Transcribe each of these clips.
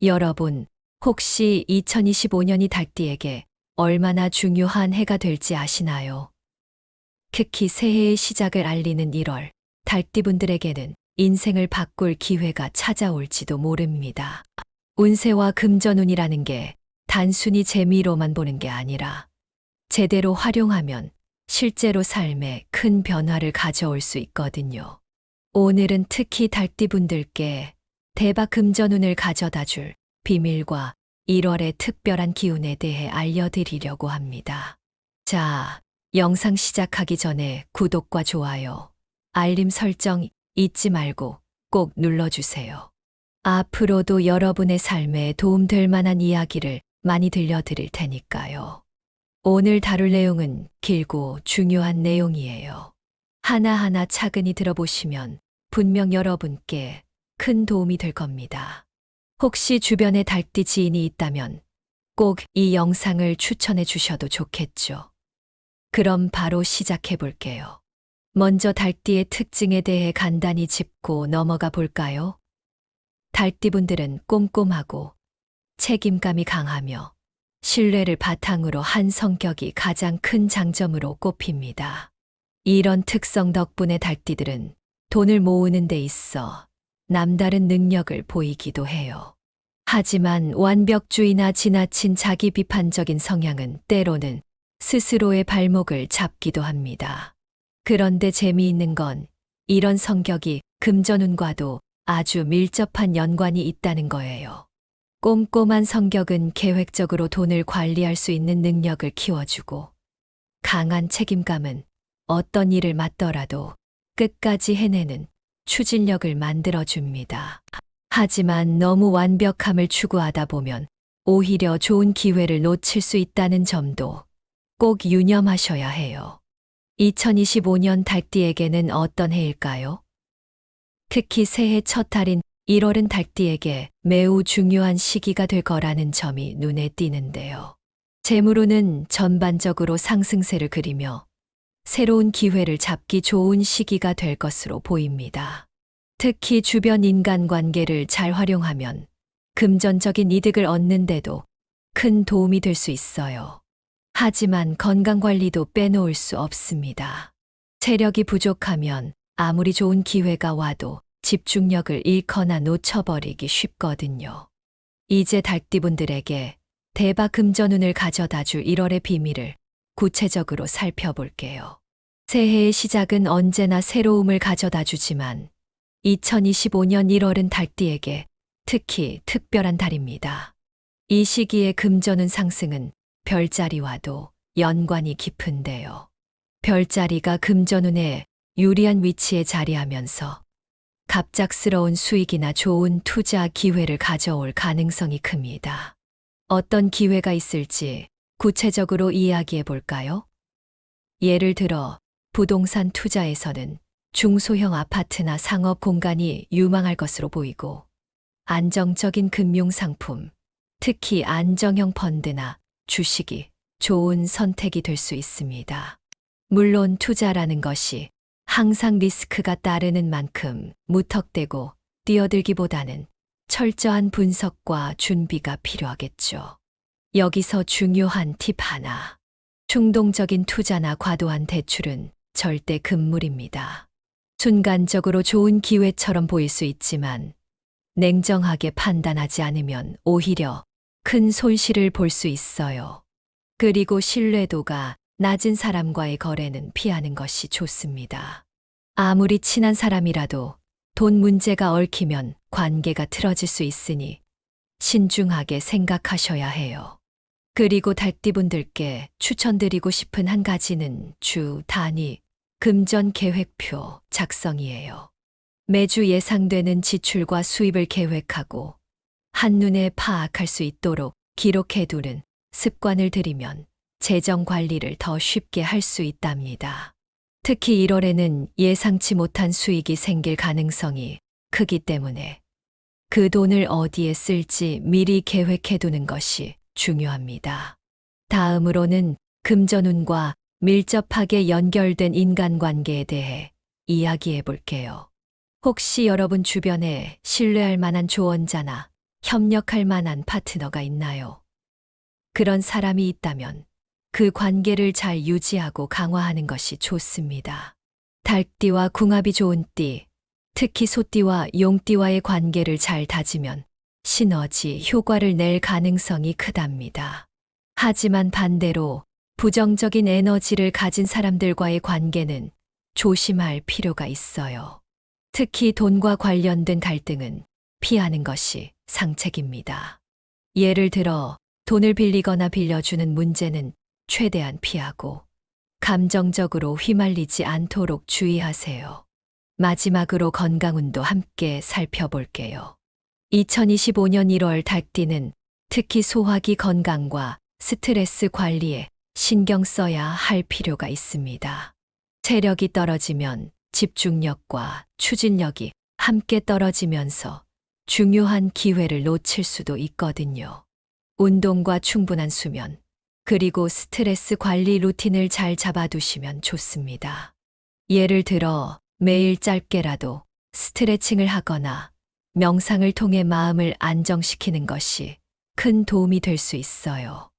여러분, 혹시 2025년이 달띠에게 얼마나 중요한 해가 될지 아시나요? 특히 새해의 시작을 알리는 1월, 달띠분들에게는 인생을 바꿀 기회가 찾아올지도 모릅니다. 운세와 금전운이라는 게 단순히 재미로만 보는 게 아니라 제대로 활용하면 실제로 삶에 큰 변화를 가져올 수 있거든요. 오늘은 특히 달띠분들께 대박 금전운을 가져다 줄 비밀과 1월의 특별한 기운에 대해 알려드리려고 합니다. 자, 영상 시작하기 전에 구독과 좋아요, 알림 설정 잊지 말고 꼭 눌러주세요. 앞으로도 여러분의 삶에 도움될 만한 이야기를 많이 들려드릴 테니까요. 오늘 다룰 내용은 길고 중요한 내용이에요. 하나하나 차근히 들어보시면 분명 여러분께 큰 도움이 될 겁니다. 혹시 주변에 달띠 지인이 있다면 꼭 이 영상을 추천해 주셔도 좋겠죠. 그럼 바로 시작해 볼게요. 먼저 달띠의 특징에 대해 간단히 짚고 넘어가 볼까요? 달띠분들은 꼼꼼하고 책임감이 강하며 신뢰를 바탕으로 한 성격이 가장 큰 장점으로 꼽힙니다. 이런 특성 덕분에 달띠들은 돈을 모으는 데 있어 남다른 능력을 보이기도 해요. 하지만 완벽주의나 지나친 자기 비판적인 성향은 때로는 스스로의 발목을 잡기도 합니다. 그런데 재미있는 건 이런 성격이 금전운과도 아주 밀접한 연관이 있다는 거예요. 꼼꼼한 성격은 계획적으로 돈을 관리할 수 있는 능력을 키워주고, 강한 책임감은 어떤 일을 맡더라도 끝까지 해내는 추진력을 만들어줍니다. 하지만 너무 완벽함을 추구하다 보면 오히려 좋은 기회를 놓칠 수 있다는 점도 꼭 유념하셔야 해요. 2025년 달띠에게는 어떤 해일까요? 특히 새해 첫 달인 1월은 달띠에게 매우 중요한 시기가 될 거라는 점이 눈에 띄는데요. 재물운은 전반적으로 상승세를 그리며 새로운 기회를 잡기 좋은 시기가 될 것으로 보입니다. 특히 주변 인간관계를 잘 활용하면 금전적인 이득을 얻는데도 큰 도움이 될 수 있어요. 하지만 건강관리도 빼놓을 수 없습니다. 체력이 부족하면 아무리 좋은 기회가 와도 집중력을 잃거나 놓쳐버리기 쉽거든요. 이제 달띠분들에게 대박 금전운을 가져다 줄 1월의 비밀을 구체적으로 살펴볼게요. 새해의 시작은 언제나 새로움을 가져다 주지만 2025년 1월은 달띠에게 특히 특별한 달입니다. 이 시기의 금전운 상승은 별자리와도 연관이 깊은데요. 별자리가 금전운에 유리한 위치에 자리하면서 갑작스러운 수익이나 좋은 투자 기회를 가져올 가능성이 큽니다. 어떤 기회가 있을지 구체적으로 이야기해 볼까요? 예를 들어 부동산 투자에서는 중소형 아파트나 상업 공간이 유망할 것으로 보이고, 안정적인 금융상품, 특히 안정형 펀드나 주식이 좋은 선택이 될 수 있습니다. 물론 투자라는 것이 항상 리스크가 따르는 만큼 무턱대고 뛰어들기보다는 철저한 분석과 준비가 필요하겠죠. 여기서 중요한 팁 하나. 충동적인 투자나 과도한 대출은 절대 금물입니다. 순간적으로 좋은 기회처럼 보일 수 있지만 냉정하게 판단하지 않으면 오히려 큰 손실을 볼 수 있어요. 그리고 신뢰도가 낮은 사람과의 거래는 피하는 것이 좋습니다. 아무리 친한 사람이라도 돈 문제가 얽히면 관계가 틀어질 수 있으니 신중하게 생각하셔야 해요. 그리고 달띠분들께 추천드리고 싶은 한 가지는 주 단위 금전 계획표 작성이에요. 매주 예상되는 지출과 수입을 계획하고 한눈에 파악할 수 있도록 기록해두는 습관을 들이면 재정 관리를 더 쉽게 할 수 있답니다. 특히 1월에는 예상치 못한 수익이 생길 가능성이 크기 때문에 그 돈을 어디에 쓸지 미리 계획해두는 것이 중요합니다. 다음으로는 금전운과 밀접하게 연결된 인간관계에 대해 이야기해 볼게요. 혹시 여러분 주변에 신뢰할 만한 조언자나 협력할 만한 파트너가 있나요? 그런 사람이 있다면 그 관계를 잘 유지하고 강화하는 것이 좋습니다. 달띠와 궁합이 좋은 띠, 특히 소띠와 용띠와의 관계를 잘 다지면 시너지 효과를 낼 가능성이 크답니다. 하지만 반대로 부정적인 에너지를 가진 사람들과의 관계는 조심할 필요가 있어요. 특히 돈과 관련된 갈등은 피하는 것이 상책입니다. 예를 들어 돈을 빌리거나 빌려주는 문제는 최대한 피하고 감정적으로 휘말리지 않도록 주의하세요. 마지막으로 건강운도 함께 살펴볼게요. 2025년 1월 닭띠는 특히 소화기 건강과 스트레스 관리에 신경 써야 할 필요가 있습니다. 체력이 떨어지면 집중력과 추진력이 함께 떨어지면서 중요한 기회를 놓칠 수도 있거든요. 운동과 충분한 수면, 그리고 스트레스 관리 루틴을 잘 잡아두시면 좋습니다. 예를 들어 매일 짧게라도 스트레칭을 하거나 명상을 통해 마음을 안정시키는 것이 큰 도움이 될 수 있어요.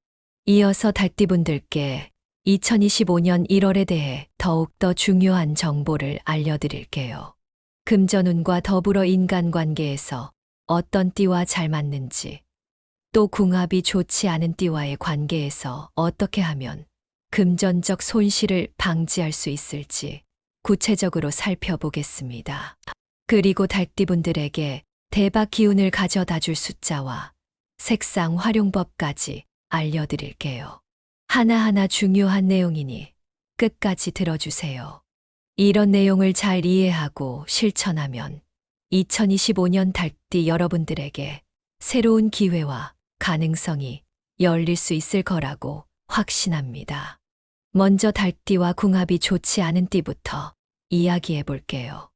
이어서 달띠분들께 2025년 1월에 대해 더욱더 중요한 정보를 알려드릴게요. 금전운과 더불어 인간관계에서 어떤 띠와 잘 맞는지, 또 궁합이 좋지 않은 띠와의 관계에서 어떻게 하면 금전적 손실을 방지할 수 있을지 구체적으로 살펴보겠습니다. 그리고 달띠분들에게 대박 기운을 가져다 줄 숫자와 색상 활용법까지 알려드릴게요. 하나하나 중요한 내용이니 끝까지 들어주세요. 이런 내용을 잘 이해하고 실천하면 2025년 달띠 여러분들에게 새로운 기회와 가능성이 열릴 수 있을 거라고 확신합니다. 먼저 달띠와 궁합이 좋지 않은 띠부터 이야기해 볼게요.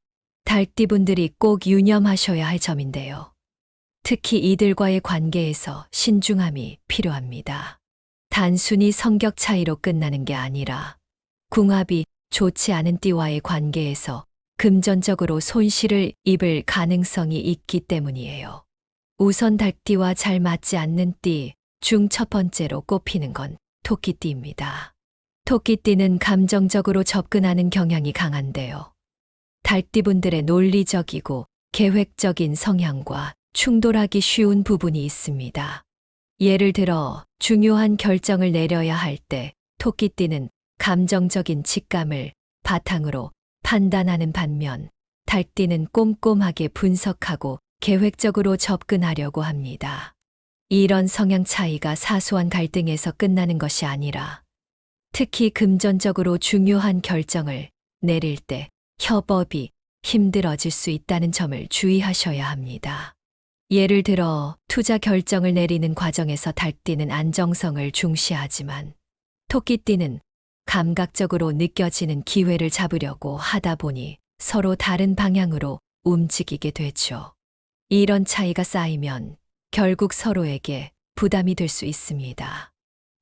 달띠분들이 꼭 유념하셔야 할 점인데요. 특히 이들과의 관계에서 신중함이 필요합니다. 단순히 성격 차이로 끝나는 게 아니라 궁합이 좋지 않은 띠와의 관계에서 금전적으로 손실을 입을 가능성이 있기 때문이에요. 우선 달띠와 잘 맞지 않는 띠 중 첫 번째로 꼽히는 건 토끼띠입니다. 토끼띠는 감정적으로 접근하는 경향이 강한데요. 달띠분들의 논리적이고 계획적인 성향과 충돌하기 쉬운 부분이 있습니다. 예를 들어 중요한 결정을 내려야 할 때 토끼띠는 감정적인 직감을 바탕으로 판단하는 반면 달띠는 꼼꼼하게 분석하고 계획적으로 접근하려고 합니다. 이런 성향 차이가 사소한 갈등에서 끝나는 것이 아니라 특히 금전적으로 중요한 결정을 내릴 때 협업이 힘들어질 수 있다는 점을 주의하셔야 합니다. 예를 들어 투자 결정을 내리는 과정에서 달띠는 안정성을 중시하지만 토끼띠는 감각적으로 느껴지는 기회를 잡으려고 하다 보니 서로 다른 방향으로 움직이게 되죠. 이런 차이가 쌓이면 결국 서로에게 부담이 될 수 있습니다.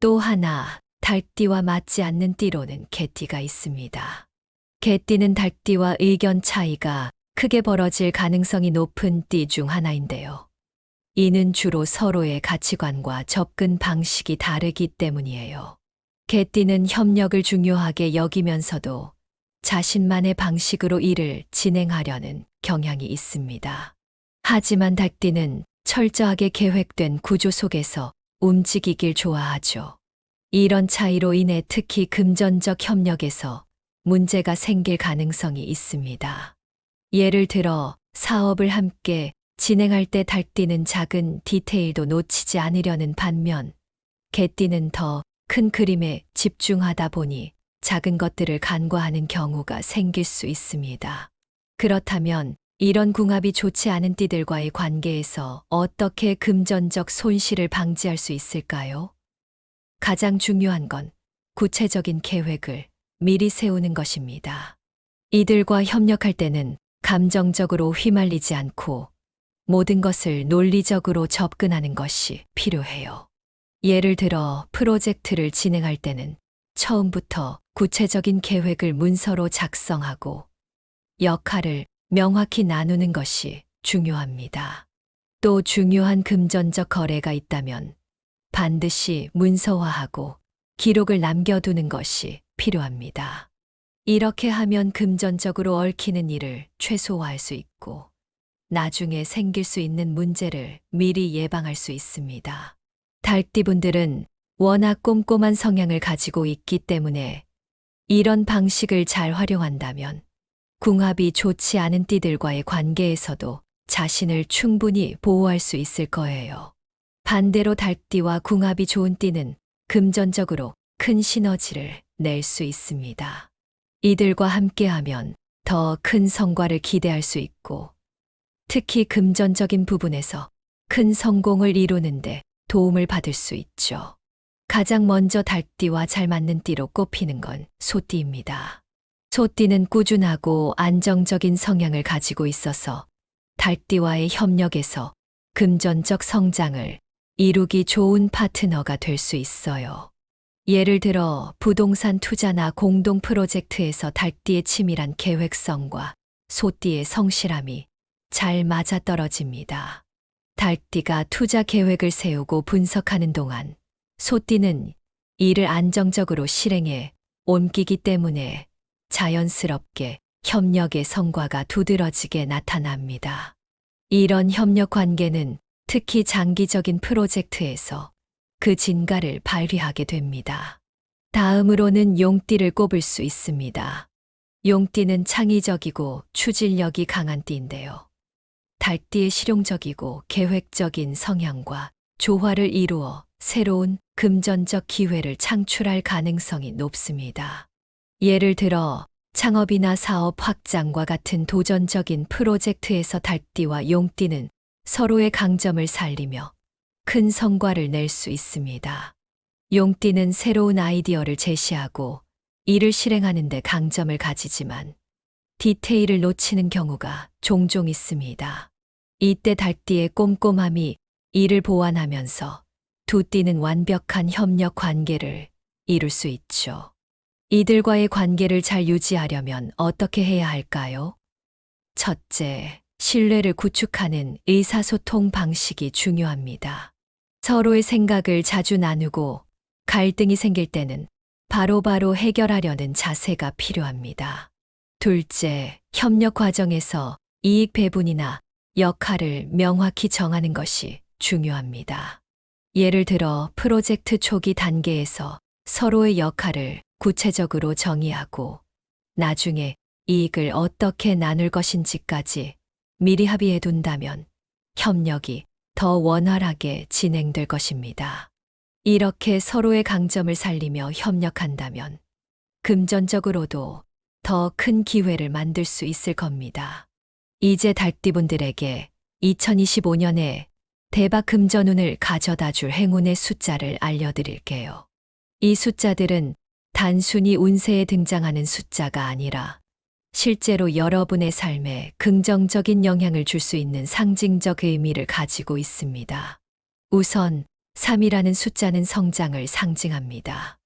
또 하나, 달띠와 맞지 않는 띠로는 개띠가 있습니다. 개띠는 달띠와 의견 차이가 크게 벌어질 가능성이 높은 띠 중 하나인데요. 이는 주로 서로의 가치관과 접근 방식이 다르기 때문이에요. 개띠는 협력을 중요하게 여기면서도 자신만의 방식으로 일을 진행하려는 경향이 있습니다. 하지만 달띠는 철저하게 계획된 구조 속에서 움직이길 좋아하죠. 이런 차이로 인해 특히 금전적 협력에서 문제가 생길 가능성이 있습니다. 예를 들어 사업을 함께 진행할 때 달띠는 작은 디테일도 놓치지 않으려는 반면 개띠는 더 큰 그림에 집중하다 보니 작은 것들을 간과하는 경우가 생길 수 있습니다. 그렇다면 이런 궁합이 좋지 않은 띠들과의 관계에서 어떻게 금전적 손실을 방지할 수 있을까요? 가장 중요한 건 구체적인 계획을 미리 세우는 것입니다. 이들과 협력할 때는 감정적으로 휘말리지 않고 모든 것을 논리적으로 접근하는 것이 필요해요. 예를 들어 프로젝트를 진행할 때는 처음부터 구체적인 계획을 문서로 작성하고 역할을 명확히 나누는 것이 중요합니다. 또 중요한 금전적 거래가 있다면 반드시 문서화하고 기록을 남겨두는 것이 필요합니다. 이렇게 하면 금전적으로 얽히는 일을 최소화할 수 있고 나중에 생길 수 있는 문제를 미리 예방할 수 있습니다. 달띠분들은 워낙 꼼꼼한 성향을 가지고 있기 때문에 이런 방식을 잘 활용한다면 궁합이 좋지 않은 띠들과의 관계에서도 자신을 충분히 보호할 수 있을 거예요. 반대로 달띠와 궁합이 좋은 띠는 금전적으로 큰 시너지를 낼 수 있습니다. 이들과 함께하면 더 큰 성과를 기대할 수 있고 특히 금전적인 부분에서 큰 성공을 이루는데 도움을 받을 수 있죠. 가장 먼저 달띠와 잘 맞는 띠로 꼽히는 건 소띠입니다. 소띠는 꾸준하고 안정적인 성향을 가지고 있어서 달띠와의 협력에서 금전적 성장을 이루기 좋은 파트너가 될 수 있어요. 예를 들어 부동산 투자나 공동 프로젝트에서 달띠의 치밀한 계획성과 소띠의 성실함이 잘 맞아떨어집니다. 달띠가 투자 계획을 세우고 분석하는 동안 소띠는 이를 안정적으로 실행해 옮기기 때문에 자연스럽게 협력의 성과가 두드러지게 나타납니다. 이런 협력 관계는 특히 장기적인 프로젝트에서 그 진가를 발휘하게 됩니다. 다음으로는 용띠를 꼽을 수 있습니다. 용띠는 창의적이고 추진력이 강한 띠인데요. 달띠의 실용적이고 계획적인 성향과 조화를 이루어 새로운 금전적 기회를 창출할 가능성이 높습니다. 예를 들어 창업이나 사업 확장과 같은 도전적인 프로젝트에서 달띠와 용띠는 서로의 강점을 살리며 큰 성과를 낼 수 있습니다. 용띠는 새로운 아이디어를 제시하고 이를 실행하는 데 강점을 가지지만 디테일을 놓치는 경우가 종종 있습니다. 이때 달띠의 꼼꼼함이 이를 보완하면서 두 띠는 완벽한 협력 관계를 이룰 수 있죠. 이들과의 관계를 잘 유지하려면 어떻게 해야 할까요? 첫째, 신뢰를 구축하는 의사소통 방식이 중요합니다. 서로의 생각을 자주 나누고 갈등이 생길 때는 바로바로 해결하려는 자세가 필요합니다. 둘째, 협력 과정에서 이익 배분이나 역할을 명확히 정하는 것이 중요합니다. 예를 들어 프로젝트 초기 단계에서 서로의 역할을 구체적으로 정의하고 나중에 이익을 어떻게 나눌 것인지까지 미리 합의해 둔다면 협력이 더 원활하게 진행될 것입니다. 이렇게 서로의 강점을 살리며 협력한다면 금전적으로도 더 큰 기회를 만들 수 있을 겁니다. 이제 달띠분들에게 2025년에 대박 금전운을 가져다 줄 행운의 숫자를 알려드릴게요. 이 숫자들은 단순히 운세에 등장하는 숫자가 아니라 실제로 여러분의 삶에 긍정적인 영향을 줄 수 있는 상징적 의미를 가지고 있습니다. 우선 3이라는 숫자는 성장을 상징합니다.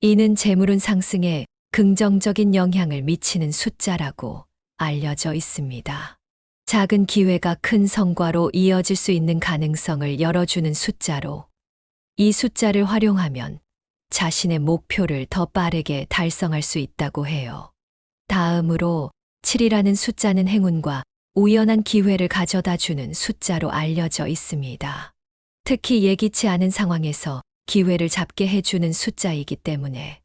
이는 재물운 상승에 긍정적인 영향을 미치는 숫자라고 알려져 있습니다. 작은 기회가 큰 성과로 이어질 수 있는 가능성을 열어주는 숫자로 이 숫자를 활용하면 자신의 목표를 더 빠르게 달성할 수 있다고 해요. 다음으로 7이라는 숫자는 행운과 우연한 기회를 가져다 주는 숫자로 알려져 있습니다. 특히 예기치 않은 상황에서 기회를 잡게 해주는 숫자이기 때문에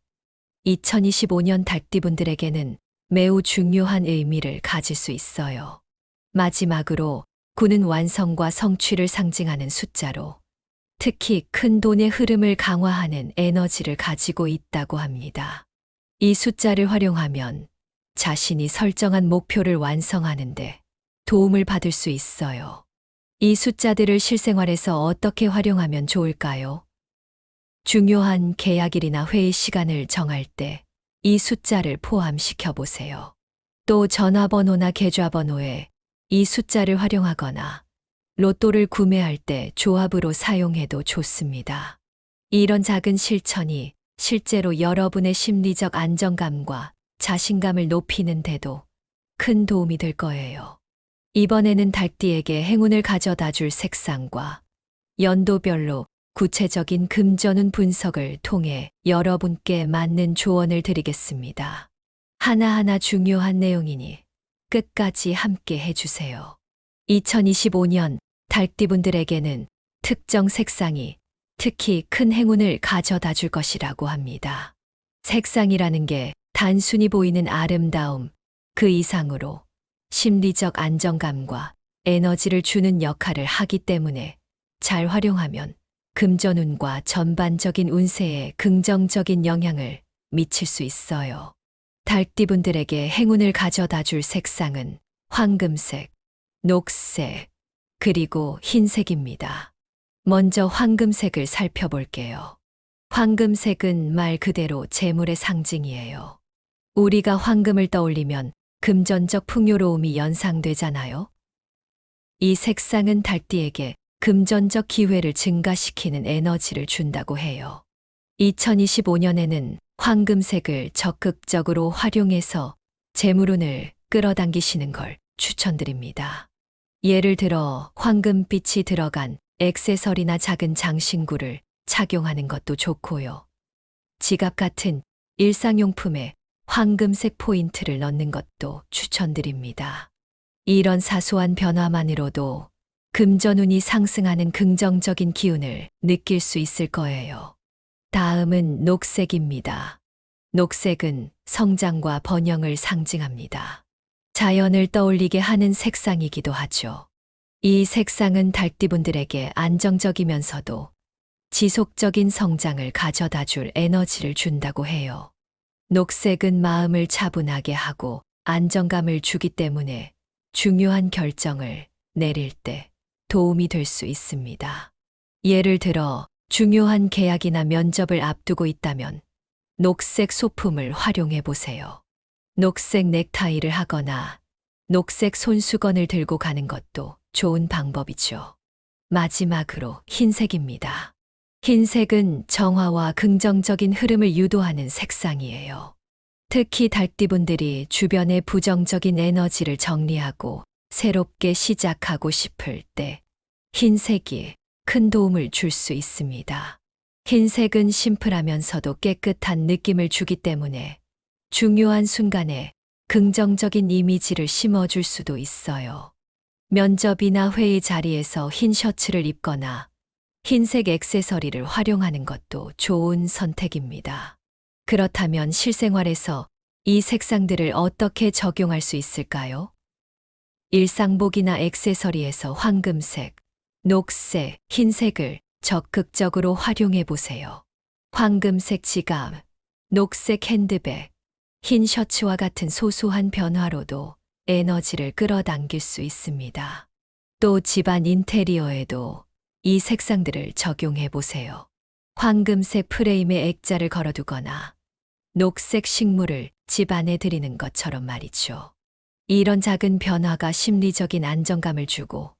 2025년 달띠분들에게는 매우 중요한 의미를 가질 수 있어요. 마지막으로 9는 완성과 성취를 상징하는 숫자로 특히 큰 돈의 흐름을 강화하는 에너지를 가지고 있다고 합니다. 이 숫자를 활용하면 자신이 설정한 목표를 완성하는데 도움을 받을 수 있어요. 이 숫자들을 실생활에서 어떻게 활용하면 좋을까요? 중요한 계약일이나 회의 시간을 정할 때 이 숫자를 포함시켜 보세요. 또 전화번호나 계좌번호에 이 숫자를 활용하거나 로또를 구매할 때 조합으로 사용해도 좋습니다. 이런 작은 실천이 실제로 여러분의 심리적 안정감과 자신감을 높이는 데도 큰 도움이 될 거예요. 이번에는 달띠에게 행운을 가져다 줄 색상과 연도별로 구체적인 금전운 분석을 통해 여러분께 맞는 조언을 드리겠습니다. 하나하나 중요한 내용이니 끝까지 함께 해주세요. 2025년 달띠분들에게는 특정 색상이 특히 큰 행운을 가져다 줄 것이라고 합니다. 색상이라는 게 단순히 보이는 아름다움, 그 이상으로 심리적 안정감과 에너지를 주는 역할을 하기 때문에 잘 활용하면 금전운과 전반적인 운세에 긍정적인 영향을 미칠 수 있어요. 달띠분들에게 행운을 가져다 줄 색상은 황금색, 녹색, 그리고 흰색입니다. 먼저 황금색을 살펴볼게요. 황금색은 말 그대로 재물의 상징이에요. 우리가 황금을 떠올리면 금전적 풍요로움이 연상되잖아요. 이 색상은 달띠에게 금전적 기회를 증가시키는 에너지를 준다고 해요. 2025년에는 황금색을 적극적으로 활용해서 재물운을 끌어당기시는 걸 추천드립니다. 예를 들어 황금빛이 들어간 액세서리나 작은 장신구를 착용하는 것도 좋고요. 지갑 같은 일상용품에 황금색 포인트를 넣는 것도 추천드립니다. 이런 사소한 변화만으로도 금전운이 상승하는 긍정적인 기운을 느낄 수 있을 거예요. 다음은 녹색입니다. 녹색은 성장과 번영을 상징합니다. 자연을 떠올리게 하는 색상이기도 하죠. 이 색상은 달띠분들에게 안정적이면서도 지속적인 성장을 가져다 줄 에너지를 준다고 해요. 녹색은 마음을 차분하게 하고 안정감을 주기 때문에 중요한 결정을 내릴 때 도움이 될 수 있습니다. 예를 들어 중요한 계약이나 면접을 앞두고 있다면 녹색 소품을 활용해 보세요. 녹색 넥타이를 하거나 녹색 손수건을 들고 가는 것도 좋은 방법이죠. 마지막으로 흰색입니다. 흰색은 정화와 긍정적인 흐름을 유도하는 색상이에요. 특히 달띠분들이 주변의 부정적인 에너지를 정리하고 새롭게 시작하고 싶을 때 흰색이 큰 도움을 줄 수 있습니다. 흰색은 심플하면서도 깨끗한 느낌을 주기 때문에 중요한 순간에 긍정적인 이미지를 심어줄 수도 있어요. 면접이나 회의 자리에서 흰 셔츠를 입거나 흰색 액세서리를 활용하는 것도 좋은 선택입니다. 그렇다면 실생활에서 이 색상들을 어떻게 적용할 수 있을까요? 일상복이나 액세서리에서 황금색, 녹색, 흰색을 적극적으로 활용해 보세요. 황금색 지갑, 녹색 핸드백, 흰 셔츠와 같은 소소한 변화로도 에너지를 끌어당길 수 있습니다. 또 집안 인테리어에도 이 색상들을 적용해 보세요. 황금색 프레임에 액자를 걸어두거나 녹색 식물을 집 안에 들이는 것처럼 말이죠. 이런 작은 변화가 심리적인 안정감을 주고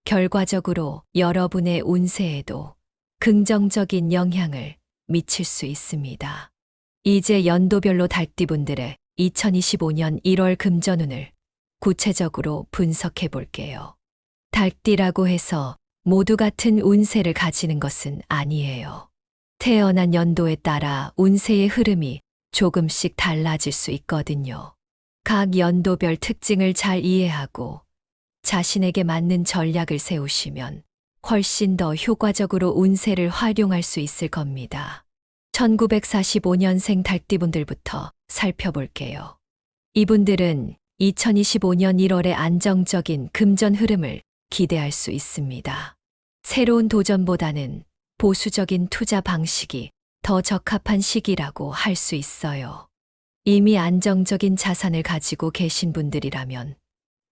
결과적으로 여러분의 운세에도 긍정적인 영향을 미칠 수 있습니다. 이제 연도별로 달띠분들의 2025년 1월 금전운을 구체적으로 분석해 볼게요. 달띠라고 해서 모두 같은 운세를 가지는 것은 아니에요. 태어난 연도에 따라 운세의 흐름이 조금씩 달라질 수 있거든요. 각 연도별 특징을 잘 이해하고 자신에게 맞는 전략을 세우시면 훨씬 더 효과적으로 운세를 활용할 수 있을 겁니다. 1945년생 달띠분들부터 살펴볼게요. 이분들은 2025년 1월에 안정적인 금전 흐름을 기대할 수 있습니다. 새로운 도전보다는 보수적인 투자 방식이 더 적합한 시기라고 할 수 있어요. 이미 안정적인 자산을 가지고 계신 분들이라면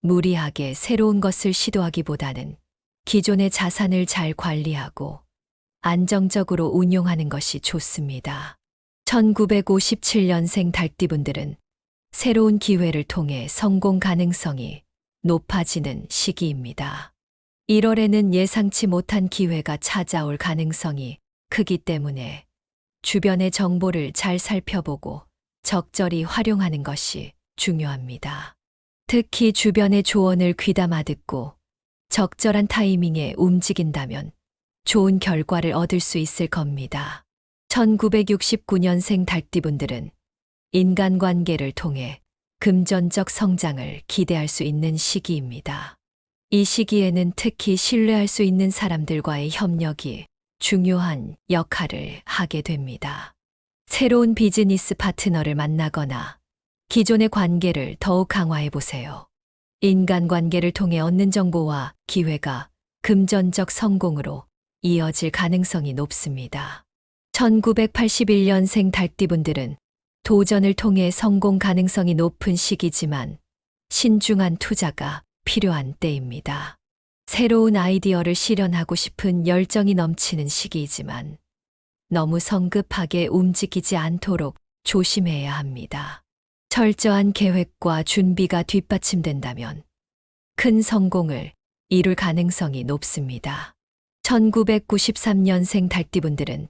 무리하게 새로운 것을 시도하기보다는 기존의 자산을 잘 관리하고 안정적으로 운용하는 것이 좋습니다. 1957년생 달띠분들은 새로운 기회를 통해 성공 가능성이 높아지는 시기입니다. 1월에는 예상치 못한 기회가 찾아올 가능성이 크기 때문에 주변의 정보를 잘 살펴보고 적절히 활용하는 것이 중요합니다. 특히 주변의 조언을 귀담아 듣고 적절한 타이밍에 움직인다면 좋은 결과를 얻을 수 있을 겁니다. 1969년생 달띠분들은 인간관계를 통해 금전적 성장을 기대할 수 있는 시기입니다. 이 시기에는 특히 신뢰할 수 있는 사람들과의 협력이 중요한 역할을 하게 됩니다. 새로운 비즈니스 파트너를 만나거나 기존의 관계를 더욱 강화해 보세요. 인간관계를 통해 얻는 정보와 기회가 금전적 성공으로 이어질 가능성이 높습니다. 1981년생 달띠분들은 도전을 통해 성공 가능성이 높은 시기지만 신중한 투자가 필요한 때입니다. 새로운 아이디어를 실현하고 싶은 열정이 넘치는 시기이지만 너무 성급하게 움직이지 않도록 조심해야 합니다. 철저한 계획과 준비가 뒷받침된다면 큰 성공을 이룰 가능성이 높습니다. 1993년생 달띠분들은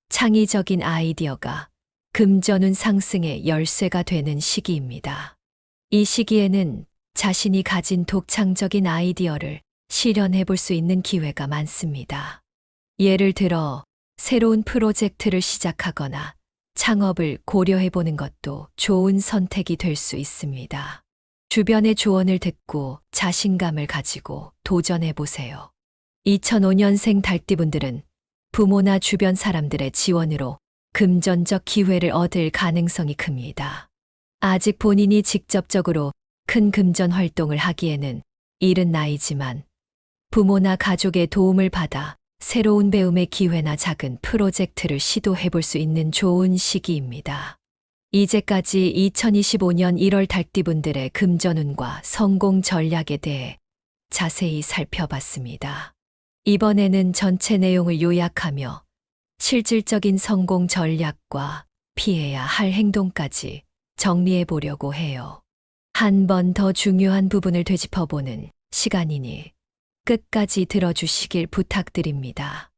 창의적인 아이디어가 금전운 상승의 열쇠가 되는 시기입니다. 이 시기에는 자신이 가진 독창적인 아이디어를 실현해 볼 수 있는 기회가 많습니다. 예를 들어 새로운 프로젝트를 시작하거나 창업을 고려해 보는 것도 좋은 선택이 될 수 있습니다. 주변의 조언을 듣고 자신감을 가지고 도전해 보세요. 2005년생 달띠분들은 부모나 주변 사람들의 지원으로 금전적 기회를 얻을 가능성이 큽니다. 아직 본인이 직접적으로 큰 금전 활동을 하기에는 이른 나이지만 부모나 가족의 도움을 받아 새로운 배움의 기회나 작은 프로젝트를 시도해 볼 수 있는 좋은 시기입니다. 이제까지 2025년 1월 달띠분들의 금전운과 성공 전략에 대해 자세히 살펴봤습니다. 이번에는 전체 내용을 요약하며 실질적인 성공 전략과 피해야 할 행동까지 정리해 보려고 해요. 한 번 더 중요한 부분을 되짚어보는 시간이니 끝까지 들어주시길 부탁드립니다.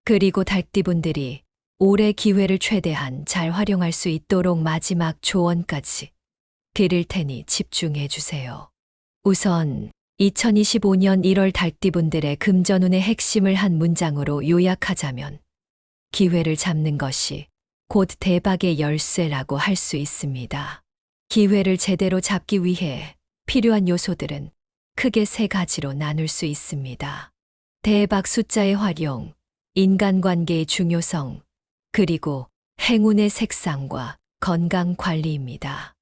그리고 달띠분들이 올해 기회를 최대한 잘 활용할 수 있도록 마지막 조언까지 드릴 테니 집중해 주세요. 우선 2025년 1월 달띠분들의 금전운의 핵심을 한 문장으로 요약하자면 기회를 잡는 것이 곧 대박의 열쇠라고 할 수 있습니다. 기회를 제대로 잡기 위해 필요한 요소들은 크게 세 가지로 나눌 수 있습니다. 대박 숫자의 활용, 인간관계의 중요성, 그리고 행운의 색상과 건강 관리입니다.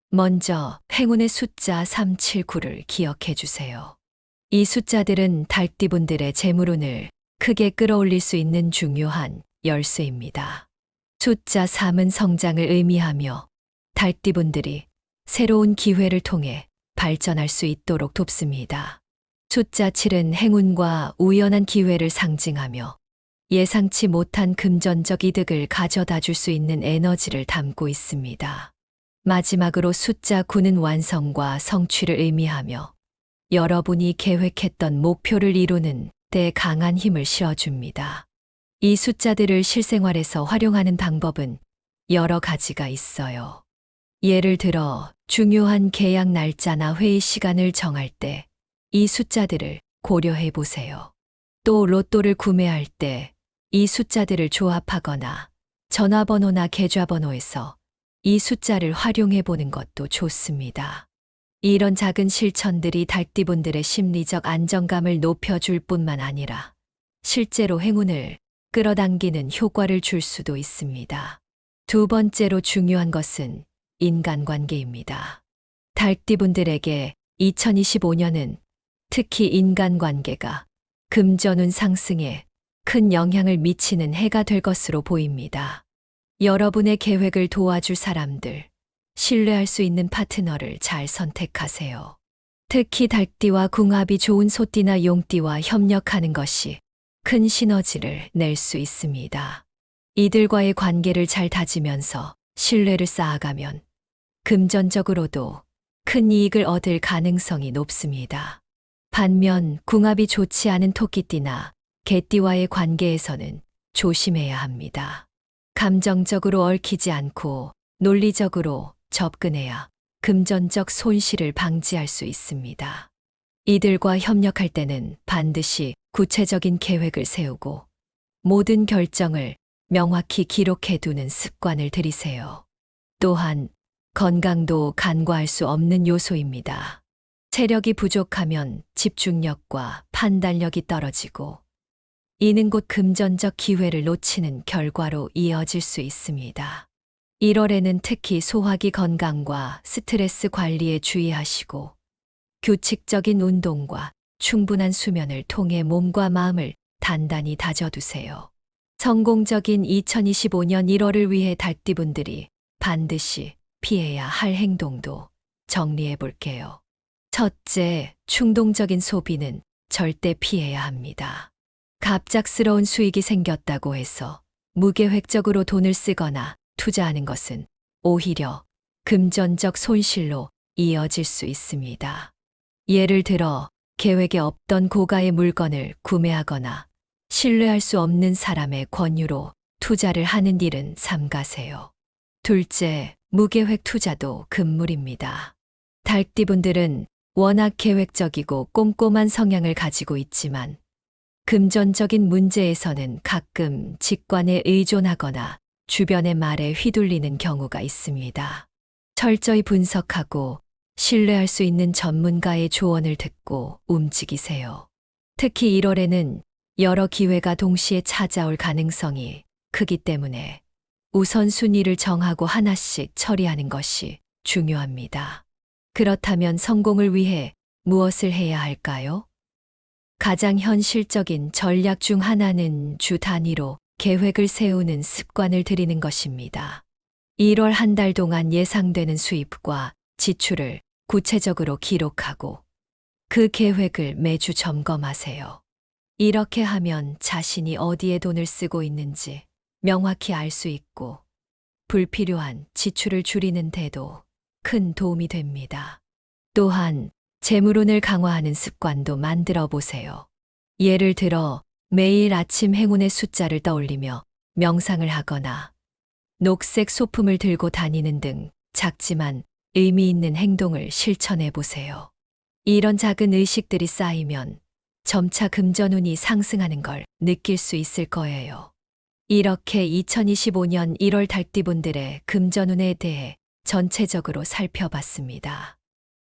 먼저 행운의 숫자 379를 기억해 주세요. 이 숫자들은 달띠분들의 재물운을 크게 끌어올릴 수 있는 중요한 열쇠입니다. 숫자 3은 성장을 의미하며 달띠분들이 새로운 기회를 통해 발전할 수 있도록 돕습니다. 숫자 7은 행운과 우연한 기회를 상징하며 예상치 못한 금전적 이득을 가져다 줄 수 있는 에너지를 담고 있습니다. 마지막으로 숫자 9는 완성과 성취를 의미하며 여러분이 계획했던 목표를 이루는 데 강한 힘을 실어줍니다. 이 숫자들을 실생활에서 활용하는 방법은 여러 가지가 있어요. 예를 들어 중요한 계약 날짜나 회의 시간을 정할 때 이 숫자들을 고려해 보세요. 또 로또를 구매할 때 이 숫자들을 조합하거나 전화번호나 계좌번호에서 이 숫자를 활용해 보는 것도 좋습니다. 이런 작은 실천들이 달띠분들의 심리적 안정감을 높여줄 뿐만 아니라 실제로 행운을 끌어당기는 효과를 줄 수도 있습니다. 두 번째로 중요한 것은 인간관계입니다. 달띠분들에게 2025년은 특히 인간관계가 금전운 상승에 큰 영향을 미치는 해가 될 것으로 보입니다. 여러분의 계획을 도와줄 사람들, 신뢰할 수 있는 파트너를 잘 선택하세요. 특히 달띠와 궁합이 좋은 소띠나 용띠와 협력하는 것이 큰 시너지를 낼 수 있습니다. 이들과의 관계를 잘 다지면서 신뢰를 쌓아가면 금전적으로도 큰 이익을 얻을 가능성이 높습니다. 반면 궁합이 좋지 않은 토끼띠나 개띠와의 관계에서는 조심해야 합니다. 감정적으로 얽히지 않고 논리적으로 접근해야 금전적 손실을 방지할 수 있습니다. 이들과 협력할 때는 반드시 구체적인 계획을 세우고 모든 결정을 명확히 기록해 두는 습관을 들이세요. 또한 건강도 간과할 수 없는 요소입니다. 체력이 부족하면 집중력과 판단력이 떨어지고 이는 곧 금전적 기회를 놓치는 결과로 이어질 수 있습니다. 1월에는 특히 소화기 건강과 스트레스 관리에 주의하시고 규칙적인 운동과 충분한 수면을 통해 몸과 마음을 단단히 다져두세요. 성공적인 2025년 1월을 위해 달띠분들이 반드시 피해야 할 행동도 정리해 볼게요. 첫째, 충동적인 소비는 절대 피해야 합니다. 갑작스러운 수익이 생겼다고 해서 무계획적으로 돈을 쓰거나 투자하는 것은 오히려 금전적 손실로 이어질 수 있습니다. 예를 들어 계획에 없던 고가의 물건을 구매하거나 신뢰할 수 없는 사람의 권유로 투자를 하는 일은 삼가세요. 둘째, 무계획 투자도 금물입니다. 달띠분들은 워낙 계획적이고 꼼꼼한 성향을 가지고 있지만 금전적인 문제에서는 가끔 직관에 의존하거나 주변의 말에 휘둘리는 경우가 있습니다. 철저히 분석하고 신뢰할 수 있는 전문가의 조언을 듣고 움직이세요. 특히 1월에는 여러 기회가 동시에 찾아올 가능성이 크기 때문에 우선순위를 정하고 하나씩 처리하는 것이 중요합니다. 그렇다면 성공을 위해 무엇을 해야 할까요? 가장 현실적인 전략 중 하나는 주 단위로 계획을 세우는 습관을 들이는 것입니다. 1월 한 달 동안 예상되는 수입과 지출을 구체적으로 기록하고 그 계획을 매주 점검하세요. 이렇게 하면 자신이 어디에 돈을 쓰고 있는지 명확히 알 수 있고 불필요한 지출을 줄이는 데도 큰 도움이 됩니다. 또한 재물운을 강화하는 습관도 만들어 보세요. 예를 들어 매일 아침 행운의 숫자를 떠올리며 명상을 하거나 녹색 소품을 들고 다니는 등 작지만 의미 있는 행동을 실천해 보세요. 이런 작은 의식들이 쌓이면 점차 금전운이 상승하는 걸 느낄 수 있을 거예요. 이렇게 2025년 1월 달띠분들의 금전운에 대해 전체적으로 살펴봤습니다.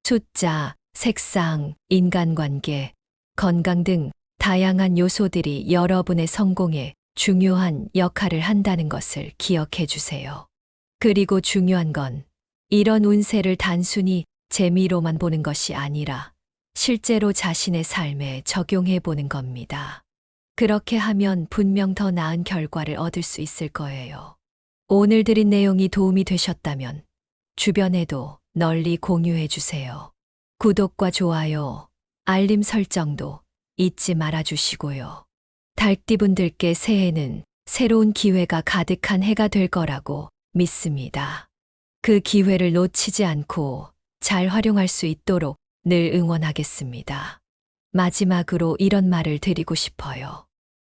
숫자, 색상, 인간관계, 건강 등 다양한 요소들이 여러분의 성공에 중요한 역할을 한다는 것을 기억해 주세요. 그리고 중요한 건 이런 운세를 단순히 재미로만 보는 것이 아니라 실제로 자신의 삶에 적용해 보는 겁니다. 그렇게 하면 분명 더 나은 결과를 얻을 수 있을 거예요. 오늘 드린 내용이 도움이 되셨다면 주변에도 널리 공유해 주세요. 구독과 좋아요, 알림 설정도 잊지 말아 주시고요. 달띠분들께 새해는 새로운 기회가 가득한 해가 될 거라고 믿습니다. 그 기회를 놓치지 않고 잘 활용할 수 있도록 늘 응원하겠습니다. 마지막으로 이런 말을 드리고 싶어요.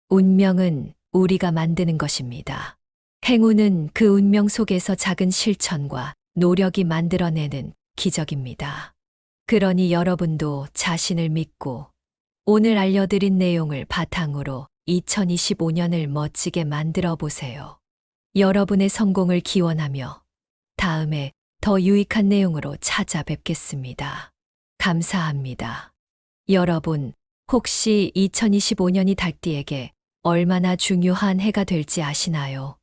운명은 우리가 만드는 것입니다. 행운은 그 운명 속에서 작은 실천과 노력이 만들어내는 기적입니다. 그러니 여러분도 자신을 믿고 오늘 알려드린 내용을 바탕으로 2025년을 멋지게 만들어 보세요. 여러분의 성공을 기원하며 다음에 더 유익한 내용으로 찾아뵙겠습니다. 감사합니다. 여러분, 혹시 2025년이 달띠에게 얼마나 중요한 해가 될지 아시나요?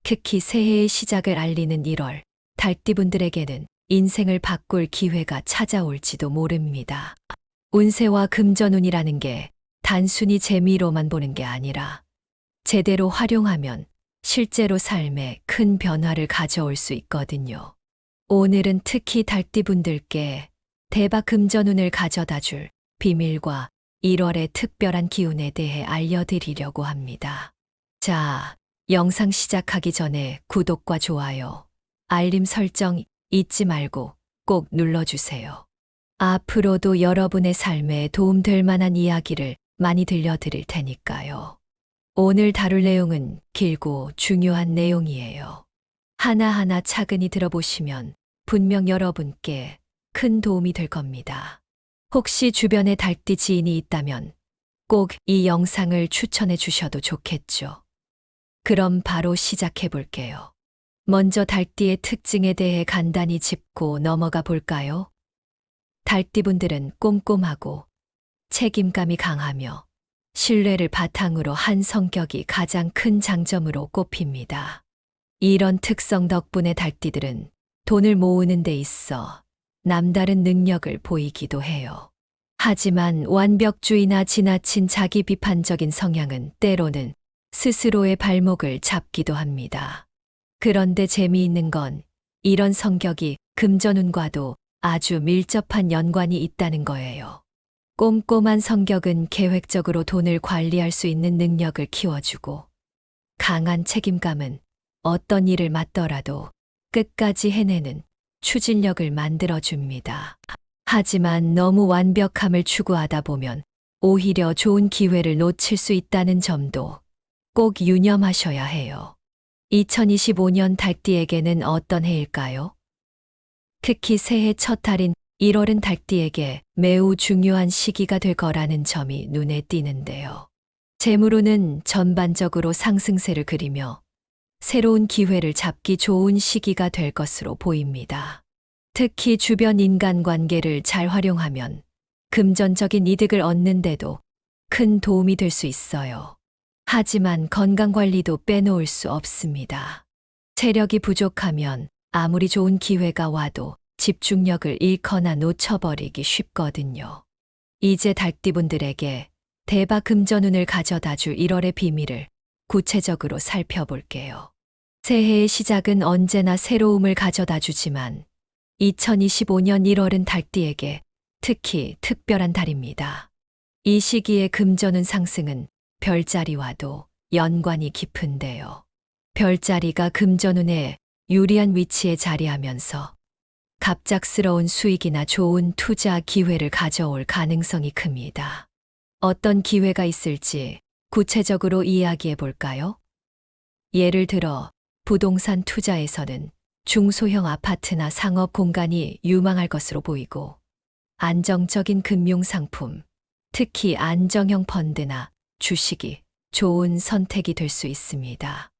특히 새해의 시작을 알리는 1월, 달띠분들에게는 인생을 바꿀 기회가 찾아올지도 모릅니다. 운세와 금전운이라는 게 단순히 재미로만 보는 게 아니라 제대로 활용하면 실제로 삶에 큰 변화를 가져올 수 있거든요. 오늘은 특히 달띠분들께 대박 금전운을 가져다 줄 비밀과 1월의 특별한 기운에 대해 알려드리려고 합니다. 자, 영상 시작하기 전에 구독과 좋아요, 알림 설정 잊지 말고 꼭 눌러주세요. 앞으로도 여러분의 삶에 도움될 만한 이야기를 많이 들려드릴 테니까요. 오늘 다룰 내용은 길고 중요한 내용이에요. 하나하나 차근히 들어보시면 분명 여러분께 큰 도움이 될 겁니다. 혹시 주변에 달띠 지인이 있다면 꼭 이 영상을 추천해 주셔도 좋겠죠. 그럼 바로 시작해 볼게요. 먼저 달띠의 특징에 대해 간단히 짚고 넘어가 볼까요? 달띠분들은 꼼꼼하고 책임감이 강하며 신뢰를 바탕으로 한 성격이 가장 큰 장점으로 꼽힙니다. 이런 특성 덕분에 달띠들은 돈을 모으는 데 있어 남다른 능력을 보이기도 해요. 하지만 완벽주의나 지나친 자기 비판적인 성향은 때로는 스스로의 발목을 잡기도 합니다. 그런데 재미있는 건 이런 성격이 금전운과도 아주 밀접한 연관이 있다는 거예요. 꼼꼼한 성격은 계획적으로 돈을 관리할 수 있는 능력을 키워주고, 강한 책임감은 어떤 일을 맡더라도 끝까지 해내는 추진력을 만들어줍니다. 하지만 너무 완벽함을 추구하다 보면 오히려 좋은 기회를 놓칠 수 있다는 점도 꼭 유념하셔야 해요. 2025년 달띠에게는 어떤 해일까요? 특히 새해 첫 달인 1월은 달띠에게 매우 중요한 시기가 될 거라는 점이 눈에 띄는데요. 재물운은 전반적으로 상승세를 그리며 새로운 기회를 잡기 좋은 시기가 될 것으로 보입니다. 특히 주변 인간관계를 잘 활용하면 금전적인 이득을 얻는데도 큰 도움이 될 수 있어요. 하지만 건강관리도 빼놓을 수 없습니다. 체력이 부족하면 아무리 좋은 기회가 와도 집중력을 잃거나 놓쳐버리기 쉽거든요. 이제 달띠분들에게 대박 금전운을 가져다줄 1월의 비밀을 구체적으로 살펴볼게요. 새해의 시작은 언제나 새로움을 가져다주지만 2025년 1월은 달띠에게 특히 특별한 달입니다. 이 시기의 금전운 상승은 별자리와도 연관이 깊은데요. 별자리가 금전운에 유리한 위치에 자리하면서 갑작스러운 수익이나 좋은 투자 기회를 가져올 가능성이 큽니다. 어떤 기회가 있을지 구체적으로 이야기해 볼까요? 예를 들어 부동산 투자에서는 중소형 아파트나 상업 공간이 유망할 것으로 보이고, 안정적인 금융상품, 특히 안정형 펀드나 주식이 좋은 선택이 될 수 있습니다.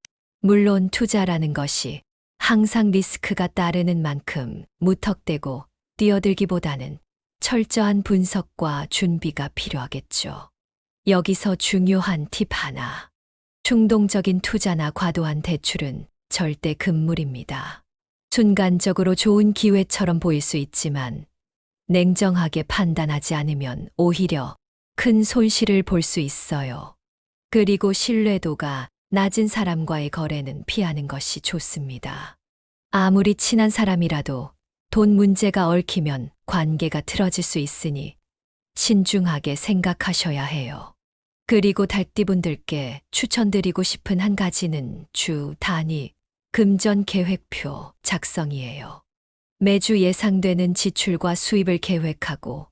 물론 투자라는 것이 항상 리스크가 따르는 만큼 무턱대고 뛰어들기보다는 철저한 분석과 준비가 필요하겠죠. 여기서 중요한 팁 하나. 충동적인 투자나 과도한 대출은 절대 금물입니다. 순간적으로 좋은 기회처럼 보일 수 있지만 냉정하게 판단하지 않으면 오히려 큰 손실을 볼 수 있어요. 그리고 신뢰도가 낮은 사람과의 거래는 피하는 것이 좋습니다. 아무리 친한 사람이라도 돈 문제가 얽히면 관계가 틀어질 수 있으니 신중하게 생각하셔야 해요. 그리고 달띠분들께 추천드리고 싶은 한 가지는 주 단위 금전 계획표 작성이에요. 매주 예상되는 지출과 수입을 계획하고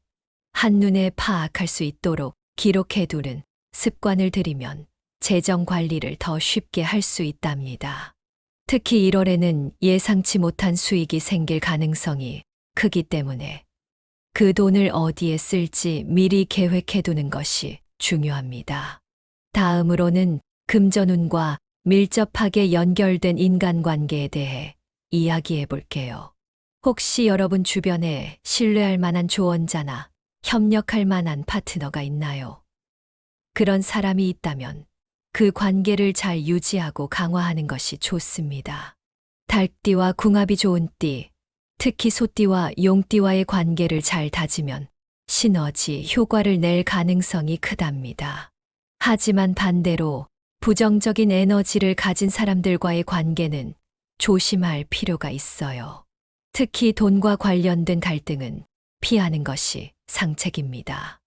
한눈에 파악할 수 있도록 기록해두는 습관을 들이면 재정 관리를 더 쉽게 할 수 있답니다. 특히 1월에는 예상치 못한 수익이 생길 가능성이 크기 때문에 그 돈을 어디에 쓸지 미리 계획해두는 것이 중요합니다. 다음으로는 금전운과 밀접하게 연결된 인간관계에 대해 이야기해 볼게요. 혹시 여러분 주변에 신뢰할 만한 조언자나 협력할 만한 파트너가 있나요? 그런 사람이 있다면 그 관계를 잘 유지하고 강화하는 것이 좋습니다. 달띠와 궁합이 좋은 띠, 특히 소띠와 용띠와의 관계를 잘 다지면 시너지 효과를 낼 가능성이 크답니다. 하지만 반대로 부정적인 에너지를 가진 사람들과의 관계는 조심할 필요가 있어요. 특히 돈과 관련된 갈등은 피하는 것이 상책입니다.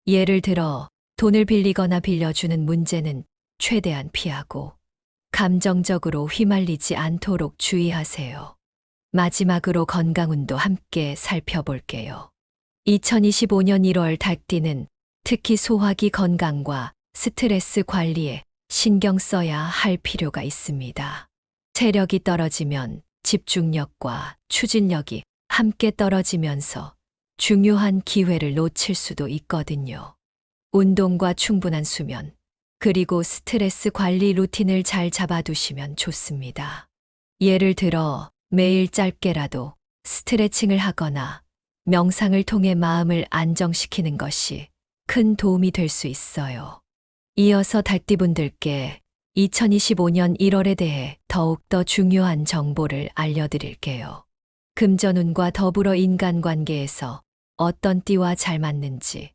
예를 들어 돈을 빌리거나 빌려주는 문제는 최대한 피하고 감정적으로 휘말리지 않도록 주의하세요. 마지막으로 건강운도 함께 살펴볼게요. 2025년 1월 달띠는 특히 소화기 건강과 스트레스 관리에 신경 써야 할 필요가 있습니다. 체력이 떨어지면 집중력과 추진력이 함께 떨어지면서 중요한 기회를 놓칠 수도 있거든요. 운동과 충분한 수면, 그리고 스트레스 관리 루틴을 잘 잡아두시면 좋습니다. 예를 들어 매일 짧게라도 스트레칭을 하거나 명상을 통해 마음을 안정시키는 것이 큰 도움이 될 수 있어요. 이어서 달띠분들께 2025년 1월에 대해 더욱더 중요한 정보를 알려드릴게요. 금전운과 더불어 인간관계에서 어떤 띠와 잘 맞는지,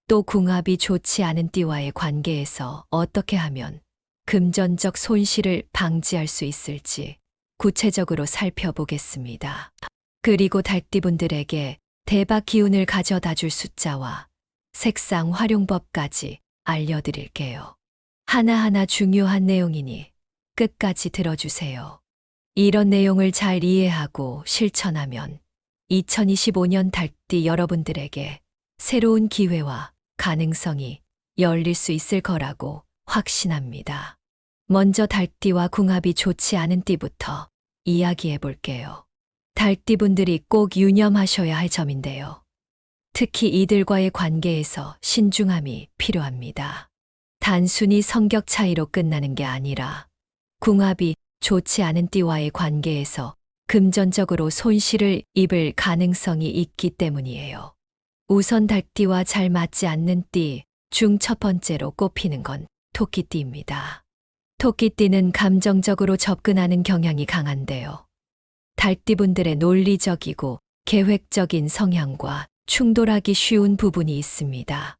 또 궁합이 좋지 않은 띠와의 관계에서 어떻게 하면 금전적 손실을 방지할 수 있을지 구체적으로 살펴보겠습니다. 그리고 달띠분들에게 대박 기운을 가져다 줄 숫자와 색상 활용법까지 알려드릴게요. 하나하나 중요한 내용이니 끝까지 들어주세요. 이런 내용을 잘 이해하고 실천하면 2025년 달띠 여러분들에게 새로운 기회와 가능성이 열릴 수 있을 거라고 확신합니다. 먼저 달띠와 궁합이 좋지 않은 띠부터 이야기해 볼게요. 달띠분들이 꼭 유념하셔야 할 점인데요. 특히 이들과의 관계에서 신중함이 필요합니다. 단순히 성격 차이로 끝나는 게 아니라 궁합이 좋지 않은 띠와의 관계에서 금전적으로 손실을 입을 가능성이 있기 때문이에요. 우선 달띠와 잘 맞지 않는 띠 중 첫 번째로 꼽히는 건 토끼띠입니다. 토끼띠는 감정적으로 접근하는 경향이 강한데요. 달띠분들의 논리적이고 계획적인 성향과 충돌하기 쉬운 부분이 있습니다.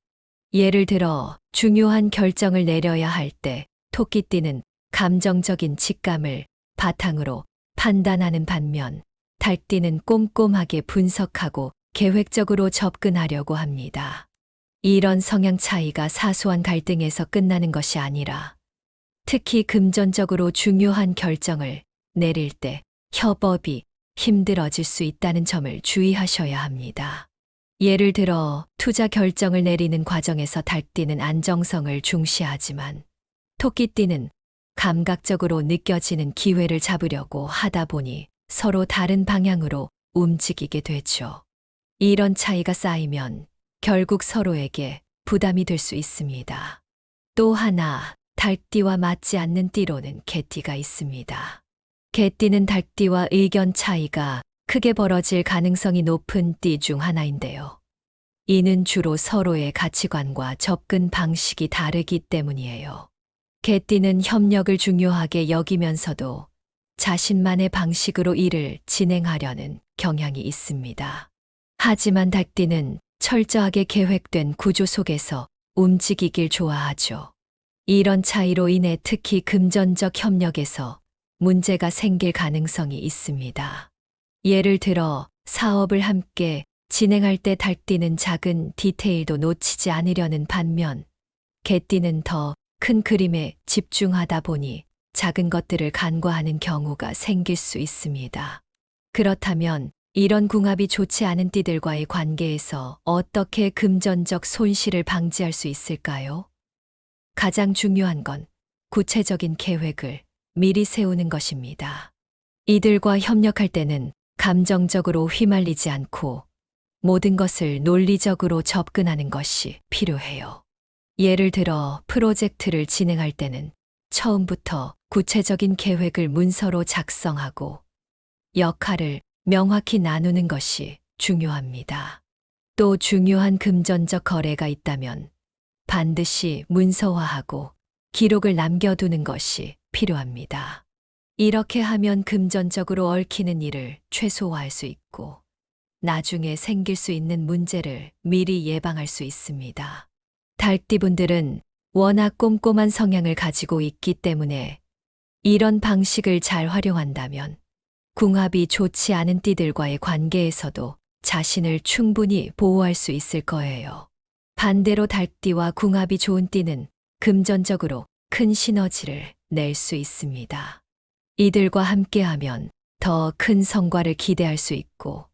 예를 들어 중요한 결정을 내려야 할 때 토끼띠는 감정적인 직감을 바탕으로 판단하는 반면 달띠는 꼼꼼하게 분석하고 계획적으로 접근하려고 합니다. 이런 성향 차이가 사소한 갈등에서 끝나는 것이 아니라 특히 금전적으로 중요한 결정을 내릴 때 협업이 힘들어질 수 있다는 점을 주의하셔야 합니다. 예를 들어 투자 결정을 내리는 과정에서 달띠는 안정성을 중시하지만 토끼띠는 감각적으로 느껴지는 기회를 잡으려고 하다 보니 서로 다른 방향으로 움직이게 되죠. 이런 차이가 쌓이면 결국 서로에게 부담이 될 수 있습니다. 또 하나, 달띠와 맞지 않는 띠로는 개띠가 있습니다. 개띠는 달띠와 의견 차이가 크게 벌어질 가능성이 높은 띠 중 하나인데요. 이는 주로 서로의 가치관과 접근 방식이 다르기 때문이에요. 개띠는 협력을 중요하게 여기면서도 자신만의 방식으로 일을 진행하려는 경향이 있습니다. 하지만 달띠는 철저하게 계획된 구조 속에서 움직이길 좋아하죠. 이런 차이로 인해 특히 금전적 협력에서 문제가 생길 가능성이 있습니다. 예를 들어 사업을 함께 진행할 때 달띠는 작은 디테일도 놓치지 않으려는 반면 개띠는 더 큰 그림에 집중하다 보니 작은 것들을 간과하는 경우가 생길 수 있습니다. 그렇다면 이런 궁합이 좋지 않은 띠들과의 관계에서 어떻게 금전적 손실을 방지할 수 있을까요? 가장 중요한 건 구체적인 계획을 미리 세우는 것입니다. 이들과 협력할 때는 감정적으로 휘말리지 않고 모든 것을 논리적으로 접근하는 것이 필요해요. 예를 들어 프로젝트를 진행할 때는 처음부터 구체적인 계획을 문서로 작성하고 역할을 명확히 나누는 것이 중요합니다. 또 중요한 금전적 거래가 있다면 반드시 문서화하고 기록을 남겨두는 것이 필요합니다. 이렇게 하면 금전적으로 얽히는 일을 최소화할 수 있고 나중에 생길 수 있는 문제를 미리 예방할 수 있습니다. 달띠분들은 워낙 꼼꼼한 성향을 가지고 있기 때문에 이런 방식을 잘 활용한다면 궁합이 좋지 않은 띠들과의 관계에서도 자신을 충분히 보호할 수 있을 거예요. 반대로 달띠와 궁합이 좋은 띠는 금전적으로 큰 시너지를 낼 수 있습니다. 이들과 함께하면 더 큰 성과를 기대할 수 있고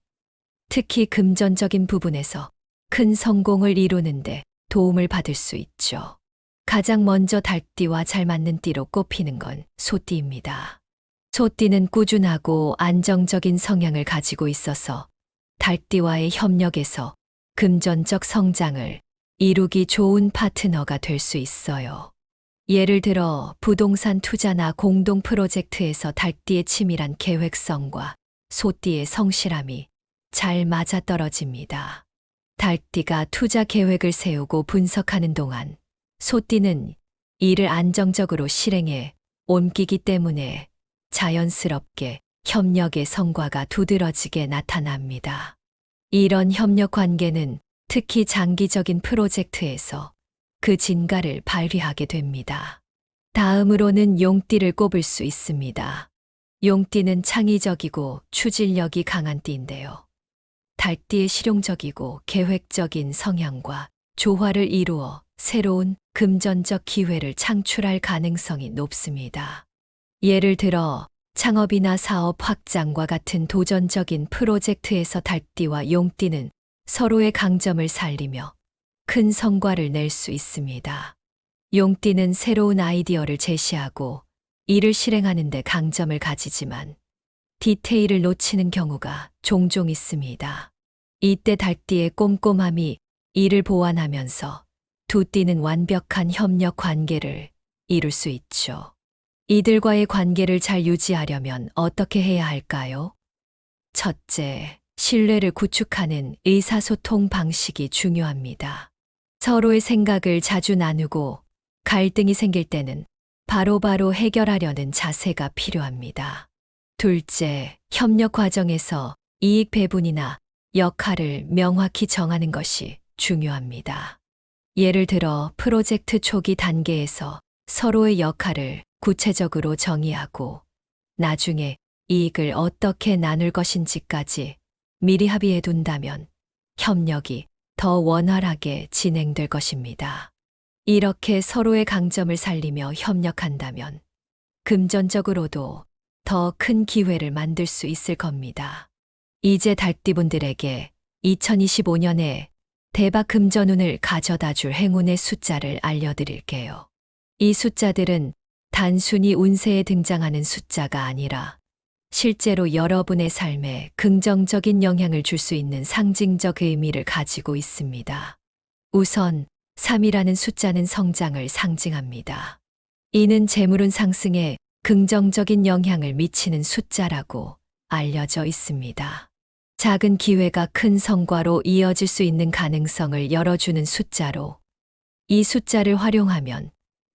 특히 금전적인 부분에서 큰 성공을 이루는데 도움을 받을 수 있죠. 가장 먼저 달띠와 잘 맞는 띠로 꼽히는 건 소띠입니다. 소띠는 꾸준하고 안정적인 성향을 가지고 있어서 달띠와의 협력에서 금전적 성장을 이루기 좋은 파트너가 될 수 있어요. 예를 들어 부동산 투자나 공동 프로젝트에서 달띠의 치밀한 계획성과 소띠의 성실함이 잘 맞아떨어집니다. 달띠가 투자 계획을 세우고 분석하는 동안 소띠는 이를 안정적으로 실행해 옮기기 때문에 자연스럽게 협력의 성과가 두드러지게 나타납니다. 이런 협력 관계는 특히 장기적인 프로젝트에서 그 진가를 발휘하게 됩니다. 다음으로는 용띠를 꼽을 수 있습니다. 용띠는 창의적이고 추진력이 강한 띠인데요. 달띠의 실용적이고 계획적인 성향과 조화를 이루어 새로운 금전적 기회를 창출할 가능성이 높습니다. 예를 들어 창업이나 사업 확장과 같은 도전적인 프로젝트에서 달띠와 용띠는 서로의 강점을 살리며 큰 성과를 낼 수 있습니다. 용띠는 새로운 아이디어를 제시하고 이를 실행하는 데 강점을 가지지만 디테일을 놓치는 경우가 종종 있습니다. 이때 달띠의 꼼꼼함이 이를 보완하면서 두 띠는 완벽한 협력 관계를 이룰 수 있죠. 이들과의 관계를 잘 유지하려면 어떻게 해야 할까요? 첫째, 신뢰를 구축하는 의사소통 방식이 중요합니다. 서로의 생각을 자주 나누고 갈등이 생길 때는 바로바로 해결하려는 자세가 필요합니다. 둘째, 협력 과정에서 이익 배분이나 역할을 명확히 정하는 것이 중요합니다. 예를 들어 프로젝트 초기 단계에서 서로의 역할을 구체적으로 정의하고 나중에 이익을 어떻게 나눌 것인지까지 미리 합의해 둔다면 협력이 더 원활하게 진행될 것입니다. 이렇게 서로의 강점을 살리며 협력한다면 금전적으로도 더 큰 기회를 만들 수 있을 겁니다. 이제 달띠분들에게 2025년에 대박 금전운을 가져다 줄 행운의 숫자를 알려드릴게요. 이 숫자들은 단순히 운세에 등장하는 숫자가 아니라 실제로 여러분의 삶에 긍정적인 영향을 줄 수 있는 상징적 의미를 가지고 있습니다. 우선 3이라는 숫자는 성장을 상징합니다. 이는 재물운 상승에 긍정적인 영향을 미치는 숫자라고 알려져 있습니다. 작은 기회가 큰 성과로 이어질 수 있는 가능성을 열어주는 숫자로 이 숫자를 활용하면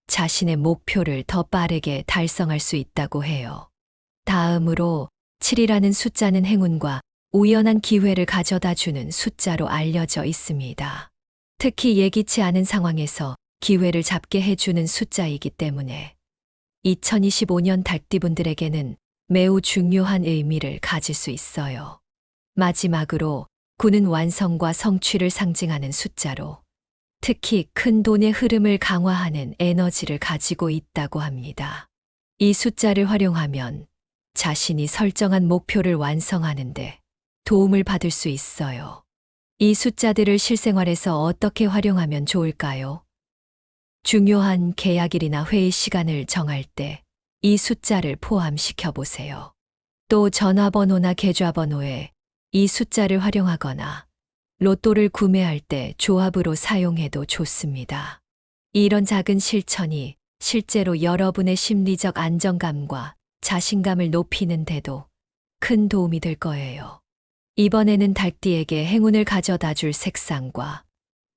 자신의 목표를 더 빠르게 달성할 수 있다고 해요. 다음으로 7이라는 숫자는 행운과 우연한 기회를 가져다 주는 숫자로 알려져 있습니다. 특히 예기치 않은 상황에서 기회를 잡게 해주는 숫자이기 때문에 2025년 달띠분들에게는 매우 중요한 의미를 가질 수 있어요. 마지막으로 9는 완성과 성취를 상징하는 숫자로 특히 큰 돈의 흐름을 강화하는 에너지를 가지고 있다고 합니다. 이 숫자를 활용하면 자신이 설정한 목표를 완성하는데 도움을 받을 수 있어요. 이 숫자들을 실생활에서 어떻게 활용하면 좋을까요? 중요한 계약일이나 회의 시간을 정할 때 이 숫자를 포함시켜 보세요. 또 전화번호나 계좌번호에 이 숫자를 활용하거나 로또를 구매할 때 조합으로 사용해도 좋습니다. 이런 작은 실천이 실제로 여러분의 심리적 안정감과 자신감을 높이는 데도 큰 도움이 될 거예요. 이번에는 달띠에게 행운을 가져다 줄 색상과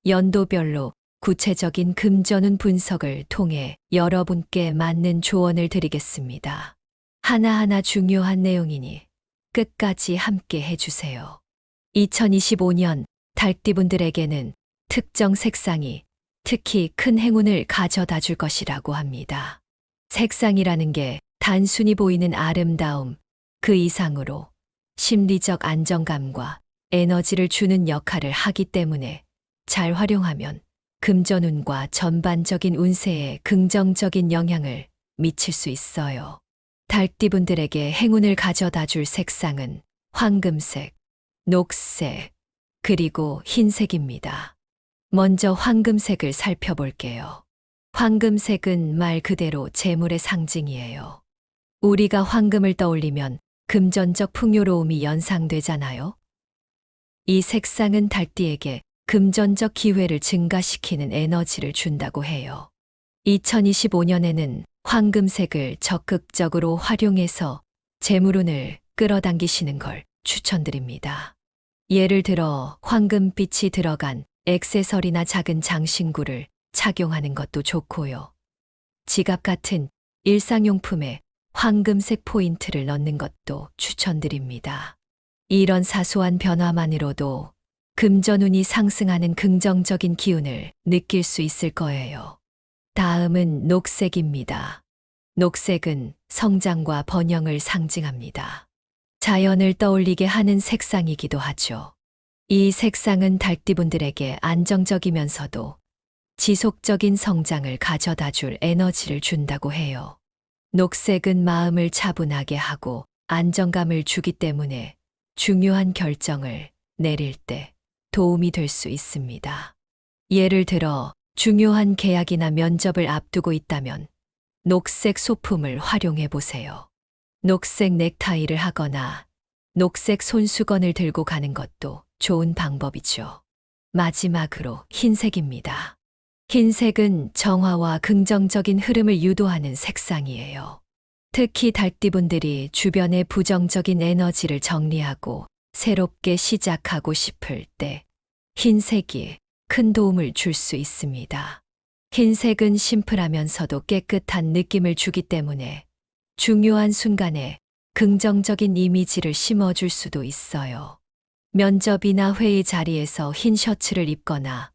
연도별로 구체적인 금전운 분석을 통해 여러분께 맞는 조언을 드리겠습니다. 하나하나 중요한 내용이니 끝까지 함께 해주세요. 2025년 달띠분들에게는 특정 색상이 특히 큰 행운을 가져다 줄 것이라고 합니다. 색상이라는 게 단순히 보이는 아름다움, 그 이상으로 심리적 안정감과 에너지를 주는 역할을 하기 때문에 잘 활용하면 금전운과 전반적인 운세에 긍정적인 영향을 미칠 수 있어요. 달띠분들에게 행운을 가져다 줄 색상은 황금색, 녹색, 그리고 흰색입니다. 먼저 황금색을 살펴볼게요. 황금색은 말 그대로 재물의 상징이에요. 우리가 황금을 떠올리면 금전적 풍요로움이 연상되잖아요. 이 색상은 달띠에게 금전적 기회를 증가시키는 에너지를 준다고 해요. 2025년에는 황금색을 적극적으로 활용해서 재물운을 끌어당기시는 걸 추천드립니다. 예를 들어 황금빛이 들어간 액세서리나 작은 장신구를 착용하는 것도 좋고요. 지갑 같은 일상용품에 황금색 포인트를 넣는 것도 추천드립니다. 이런 사소한 변화만으로도 금전운이 상승하는 긍정적인 기운을 느낄 수 있을 거예요. 다음은 녹색입니다. 녹색은 성장과 번영을 상징합니다. 자연을 떠올리게 하는 색상이기도 하죠. 이 색상은 달띠분들에게 안정적이면서도 지속적인 성장을 가져다 줄 에너지를 준다고 해요. 녹색은 마음을 차분하게 하고 안정감을 주기 때문에 중요한 결정을 내릴 때 도움이 될 수 있습니다. 예를 들어 중요한 계약이나 면접을 앞두고 있다면 녹색 소품을 활용해 보세요. 녹색 넥타이를 하거나 녹색 손수건을 들고 가는 것도 좋은 방법이죠. 마지막으로 흰색입니다. 흰색은 정화와 긍정적인 흐름을 유도하는 색상이에요. 특히 달띠분들이 주변의 부정적인 에너지를 정리하고 새롭게 시작하고 싶을 때 흰색이 큰 도움을 줄 수 있습니다. 흰색은 심플하면서도 깨끗한 느낌을 주기 때문에 중요한 순간에 긍정적인 이미지를 심어줄 수도 있어요. 면접이나 회의 자리에서 흰 셔츠를 입거나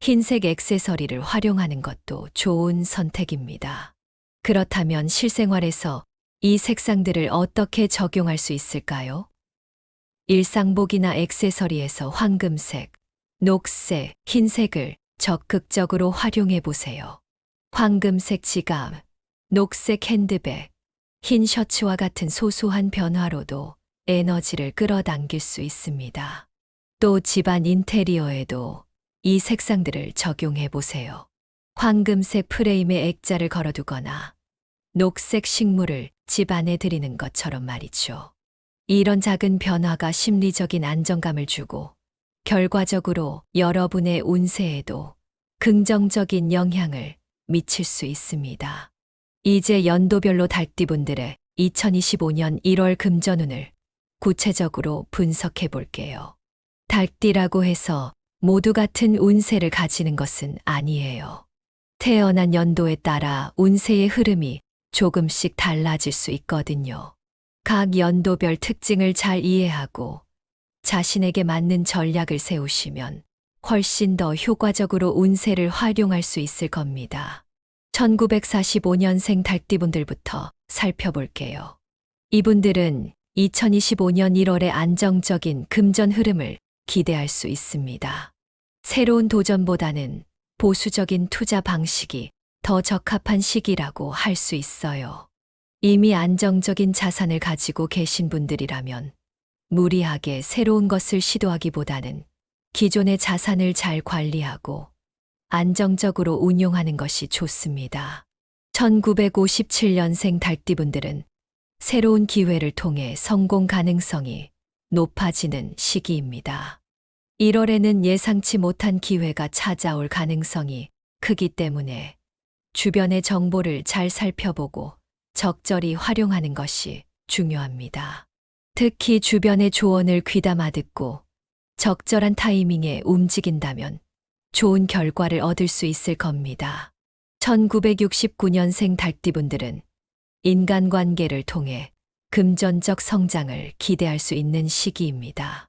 흰색 액세서리를 활용하는 것도 좋은 선택입니다. 그렇다면 실생활에서 이 색상들을 어떻게 적용할 수 있을까요? 일상복이나 액세서리에서 황금색, 녹색, 흰색을 적극적으로 활용해 보세요. 황금색 지갑, 녹색 핸드백, 흰 셔츠와 같은 소소한 변화로도 에너지를 끌어당길 수 있습니다. 또 집안 인테리어에도 이 색상들을 적용해 보세요. 황금색 프레임에 액자를 걸어두거나 녹색 식물을 집 안에 들이는 것처럼 말이죠. 이런 작은 변화가 심리적인 안정감을 주고 결과적으로 여러분의 운세에도 긍정적인 영향을 미칠 수 있습니다. 이제 연도별로 달띠분들의 2025년 1월 금전운을 구체적으로 분석해 볼게요. 달띠라고 해서 모두 같은 운세를 가지는 것은 아니에요. 태어난 연도에 따라 운세의 흐름이 조금씩 달라질 수 있거든요. 각 연도별 특징을 잘 이해하고 자신에게 맞는 전략을 세우시면 훨씬 더 효과적으로 운세를 활용할 수 있을 겁니다. 1945년생 달띠분들부터 살펴볼게요. 이분들은 2025년 1월에 안정적인 금전 흐름을 기대할 수 있습니다. 새로운 도전보다는 보수적인 투자 방식이 더 적합한 시기라고 할 수 있어요. 이미 안정적인 자산을 가지고 계신 분들이라면 무리하게 새로운 것을 시도하기보다는 기존의 자산을 잘 관리하고 안정적으로 운용하는 것이 좋습니다. 1957년생 달띠분들은 새로운 기회를 통해 성공 가능성이 높아지는 시기입니다. 1월에는 예상치 못한 기회가 찾아올 가능성이 크기 때문에 주변의 정보를 잘 살펴보고 적절히 활용하는 것이 중요합니다. 특히 주변의 조언을 귀담아 듣고 적절한 타이밍에 움직인다면 좋은 결과를 얻을 수 있을 겁니다. 1969년생 달띠분들은 인간관계를 통해 금전적 성장을 기대할 수 있는 시기입니다.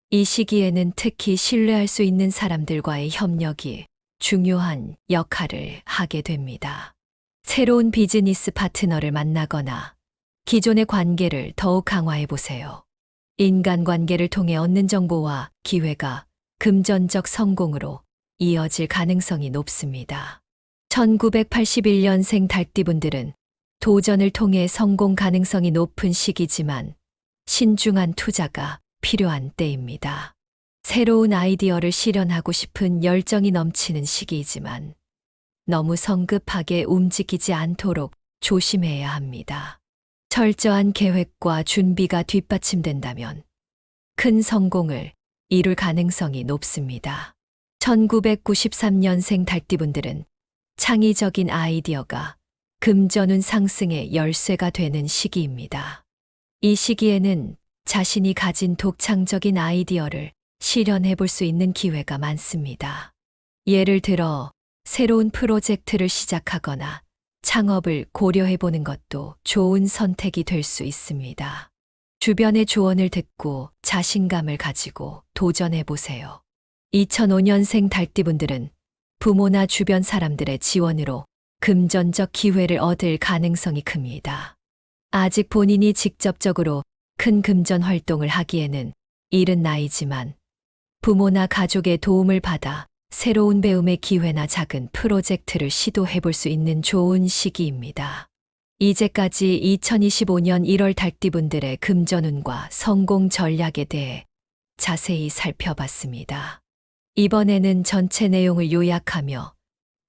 이 시기에는 특히 신뢰할 수 있는 사람들과의 협력이 중요한 역할을 하게 됩니다. 새로운 비즈니스 파트너를 만나거나 기존의 관계를 더욱 강화해 보세요. 인간관계를 통해 얻는 정보와 기회가 금전적 성공으로 이어질 가능성이 높습니다. 1981년생 달띠분들은 도전을 통해 성공 가능성이 높은 시기지만 신중한 투자가 필요한 때입니다. 새로운 아이디어를 실현하고 싶은 열정이 넘치는 시기이지만 너무 성급하게 움직이지 않도록 조심해야 합니다. 철저한 계획과 준비가 뒷받침된다면 큰 성공을 이룰 가능성이 높습니다. 1993년생 달띠분들은 창의적인 아이디어가 금전운 상승의 열쇠가 되는 시기입니다. 이 시기에는 자신이 가진 독창적인 아이디어를 실현해 볼 수 있는 기회가 많습니다. 예를 들어 새로운 프로젝트를 시작하거나 창업을 고려해 보는 것도 좋은 선택이 될 수 있습니다. 주변의 조언을 듣고 자신감을 가지고 도전해 보세요. 2005년생 달띠분들은 부모나 주변 사람들의 지원으로 금전적 기회를 얻을 가능성이 큽니다. 아직 본인이 직접적으로 큰 금전 활동을 하기에는 이른 나이지만 부모나 가족의 도움을 받아 새로운 배움의 기회나 작은 프로젝트를 시도해 볼 수 있는 좋은 시기입니다. 이제까지 2025년 1월 달띠분들의 금전운과 성공 전략에 대해 자세히 살펴봤습니다. 이번에는 전체 내용을 요약하며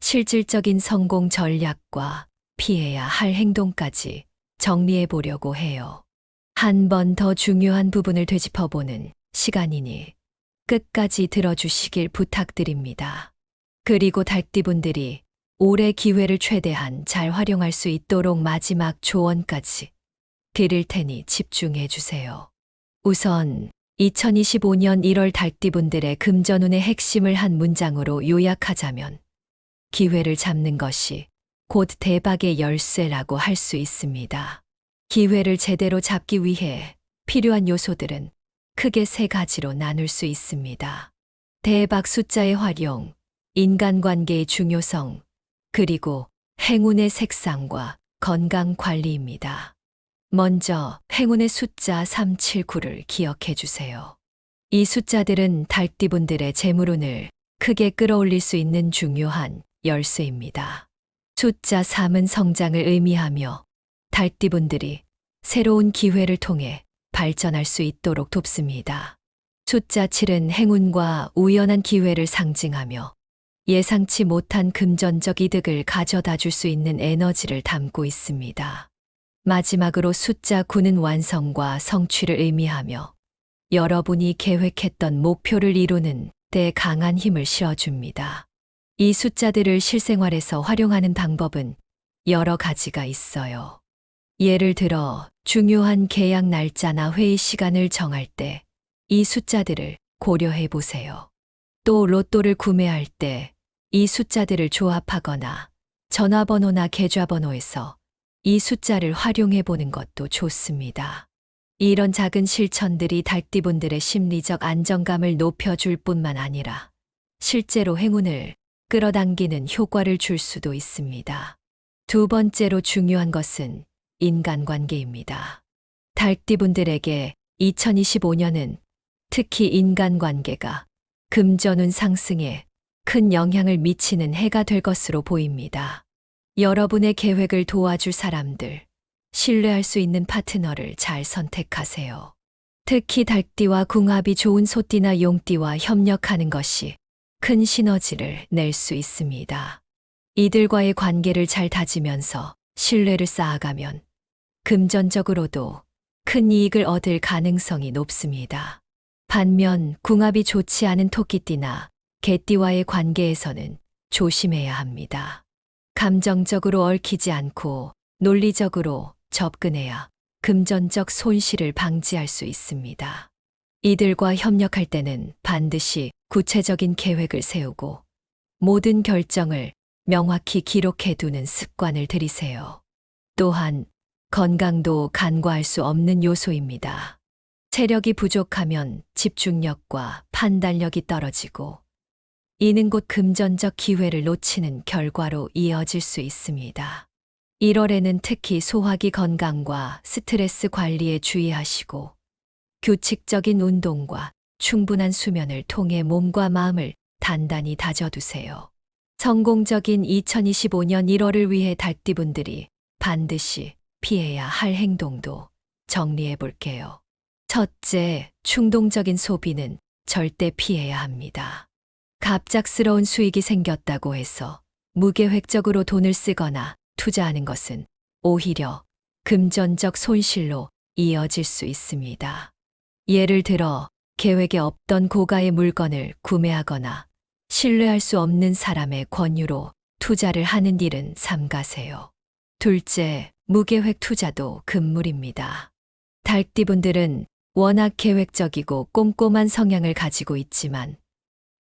실질적인 성공 전략과 피해야 할 행동까지 정리해 보려고 해요. 한 번 더 중요한 부분을 되짚어보는 시간이니 끝까지 들어주시길 부탁드립니다. 그리고 달띠분들이 올해 기회를 최대한 잘 활용할 수 있도록 마지막 조언까지 드릴 테니 집중해 주세요. 우선 2025년 1월 달띠분들의 금전운의 핵심을 한 문장으로 요약하자면 기회를 잡는 것이 곧 대박의 열쇠라고 할 수 있습니다. 기회를 제대로 잡기 위해 필요한 요소들은 크게 세 가지로 나눌 수 있습니다. 대박 숫자의 활용, 인간관계의 중요성, 그리고 행운의 색상과 건강 관리입니다. 먼저 행운의 숫자 379를 기억해 주세요. 이 숫자들은 달띠분들의 재물운을 크게 끌어올릴 수 있는 중요한 열쇠입니다. 숫자 3은 성장을 의미하며 달띠분들이 새로운 기회를 통해 발전할 수 있도록 돕습니다. 숫자 7은 행운과 우연한 기회를 상징하며 예상치 못한 금전적 이득을 가져다 줄 수 있는 에너지를 담고 있습니다. 마지막으로 숫자 9는 완성과 성취를 의미하며 여러분이 계획했던 목표를 이루는 데 강한 힘을 실어줍니다. 이 숫자들을 실생활에서 활용하는 방법은 여러 가지가 있어요. 예를 들어 중요한 계약 날짜나 회의 시간을 정할 때 이 숫자들을 고려해 보세요. 또 로또를 구매할 때 이 숫자들을 조합하거나 전화번호나 계좌번호에서 이 숫자를 활용해 보는 것도 좋습니다. 이런 작은 실천들이 달띠분들의 심리적 안정감을 높여줄 뿐만 아니라 실제로 행운을 끌어당기는 효과를 줄 수도 있습니다. 두 번째로 중요한 것은 인간관계입니다. 달띠분들에게 2025년은 특히 인간관계가 금전운 상승에 큰 영향을 미치는 해가 될 것으로 보입니다. 여러분의 계획을 도와줄 사람들, 신뢰할 수 있는 파트너를 잘 선택하세요. 특히 달띠와 궁합이 좋은 소띠나 용띠와 협력하는 것이 큰 시너지를 낼 수 있습니다. 이들과의 관계를 잘 다지면서 신뢰를 쌓아가면 금전적으로도 큰 이익을 얻을 가능성이 높습니다. 반면 궁합이 좋지 않은 토끼띠나 개띠와의 관계에서는 조심해야 합니다. 감정적으로 얽히지 않고 논리적으로 접근해야 금전적 손실을 방지할 수 있습니다. 이들과 협력할 때는 반드시 구체적인 계획을 세우고 모든 결정을 명확히 기록해 두는 습관을 들이세요. 또한 건강도 간과할 수 없는 요소입니다. 체력이 부족하면 집중력과 판단력이 떨어지고 이는 곧 금전적 기회를 놓치는 결과로 이어질 수 있습니다. 1월에는 특히 소화기 건강과 스트레스 관리에 주의하시고 규칙적인 운동과 충분한 수면을 통해 몸과 마음을 단단히 다져두세요. 성공적인 2025년 1월을 위해 달띠분들이 반드시 피해야 할 행동도 정리해 볼게요. 첫째, 충동적인 소비는 절대 피해야 합니다. 갑작스러운 수익이 생겼다고 해서 무계획적으로 돈을 쓰거나 투자하는 것은 오히려 금전적 손실로 이어질 수 있습니다. 예를 들어 계획에 없던 고가의 물건을 구매하거나 신뢰할 수 없는 사람의 권유로 투자를 하는 일은 삼가세요. 둘째, 무계획 투자도 금물입니다. 달띠분들은 워낙 계획적이고 꼼꼼한 성향을 가지고 있지만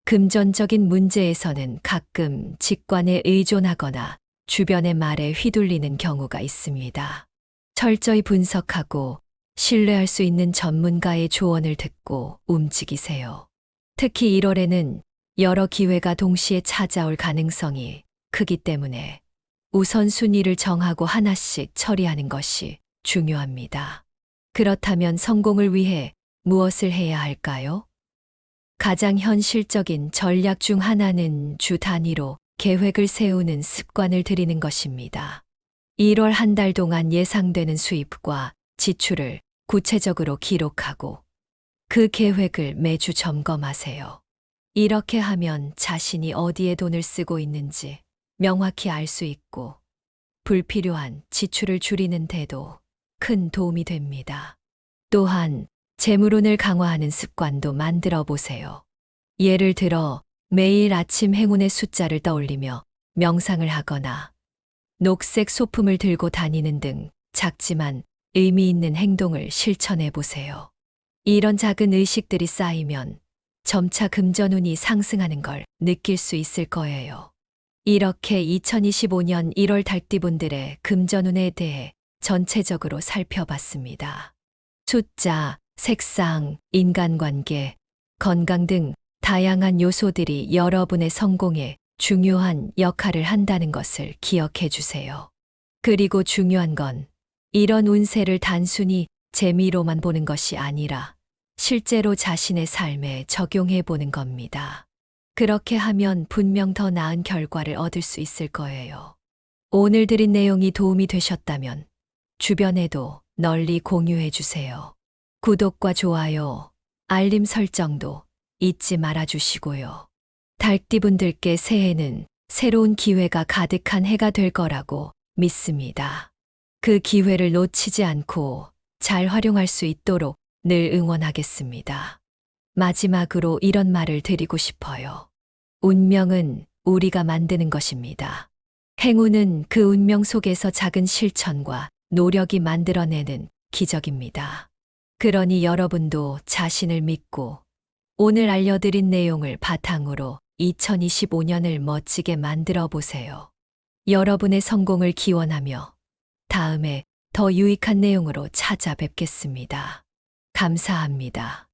금전적인 문제에서는 가끔 직관에 의존하거나 주변의 말에 휘둘리는 경우가 있습니다. 철저히 분석하고 신뢰할 수 있는 전문가의 조언을 듣고 움직이세요. 특히 1월에는 여러 기회가 동시에 찾아올 가능성이 크기 때문에 우선순위를 정하고 하나씩 처리하는 것이 중요합니다. 그렇다면 성공을 위해 무엇을 해야 할까요? 가장 현실적인 전략 중 하나는 주 단위로 계획을 세우는 습관을 들이는 것입니다. 1월 한 달 동안 예상되는 수입과 지출을 구체적으로 기록하고 그 계획을 매주 점검하세요. 이렇게 하면 자신이 어디에 돈을 쓰고 있는지 명확히 알 수 있고 불필요한 지출을 줄이는 데도 큰 도움이 됩니다. 또한 재물운을 강화하는 습관도 만들어 보세요. 예를 들어 매일 아침 행운의 숫자를 떠올리며 명상을 하거나 녹색 소품을 들고 다니는 등 작지만 의미 있는 행동을 실천해 보세요. 이런 작은 의식들이 쌓이면 점차 금전운이 상승하는 걸 느낄 수 있을 거예요. 이렇게 2025년 1월 달띠분들의 금전운에 대해 전체적으로 살펴봤습니다. 숫자, 색상, 인간관계, 건강 등 다양한 요소들이 여러분의 성공에 중요한 역할을 한다는 것을 기억해 주세요. 그리고 중요한 건 이런 운세를 단순히 재미로만 보는 것이 아니라 실제로 자신의 삶에 적용해 보는 겁니다. 그렇게 하면 분명 더 나은 결과를 얻을 수 있을 거예요. 오늘 드린 내용이 도움이 되셨다면 주변에도 널리 공유해 주세요. 구독과 좋아요, 알림 설정도 잊지 말아 주시고요. 달띠분들께 새해는 새로운 기회가 가득한 해가 될 거라고 믿습니다. 그 기회를 놓치지 않고 잘 활용할 수 있도록 늘 응원하겠습니다. 마지막으로 이런 말을 드리고 싶어요. 운명은 우리가 만드는 것입니다. 행운은 그 운명 속에서 작은 실천과 노력이 만들어내는 기적입니다. 그러니 여러분도 자신을 믿고 오늘 알려드린 내용을 바탕으로 2025년을 멋지게 만들어 보세요. 여러분의 성공을 기원하며 다음에 더 유익한 내용으로 찾아뵙겠습니다. 감사합니다.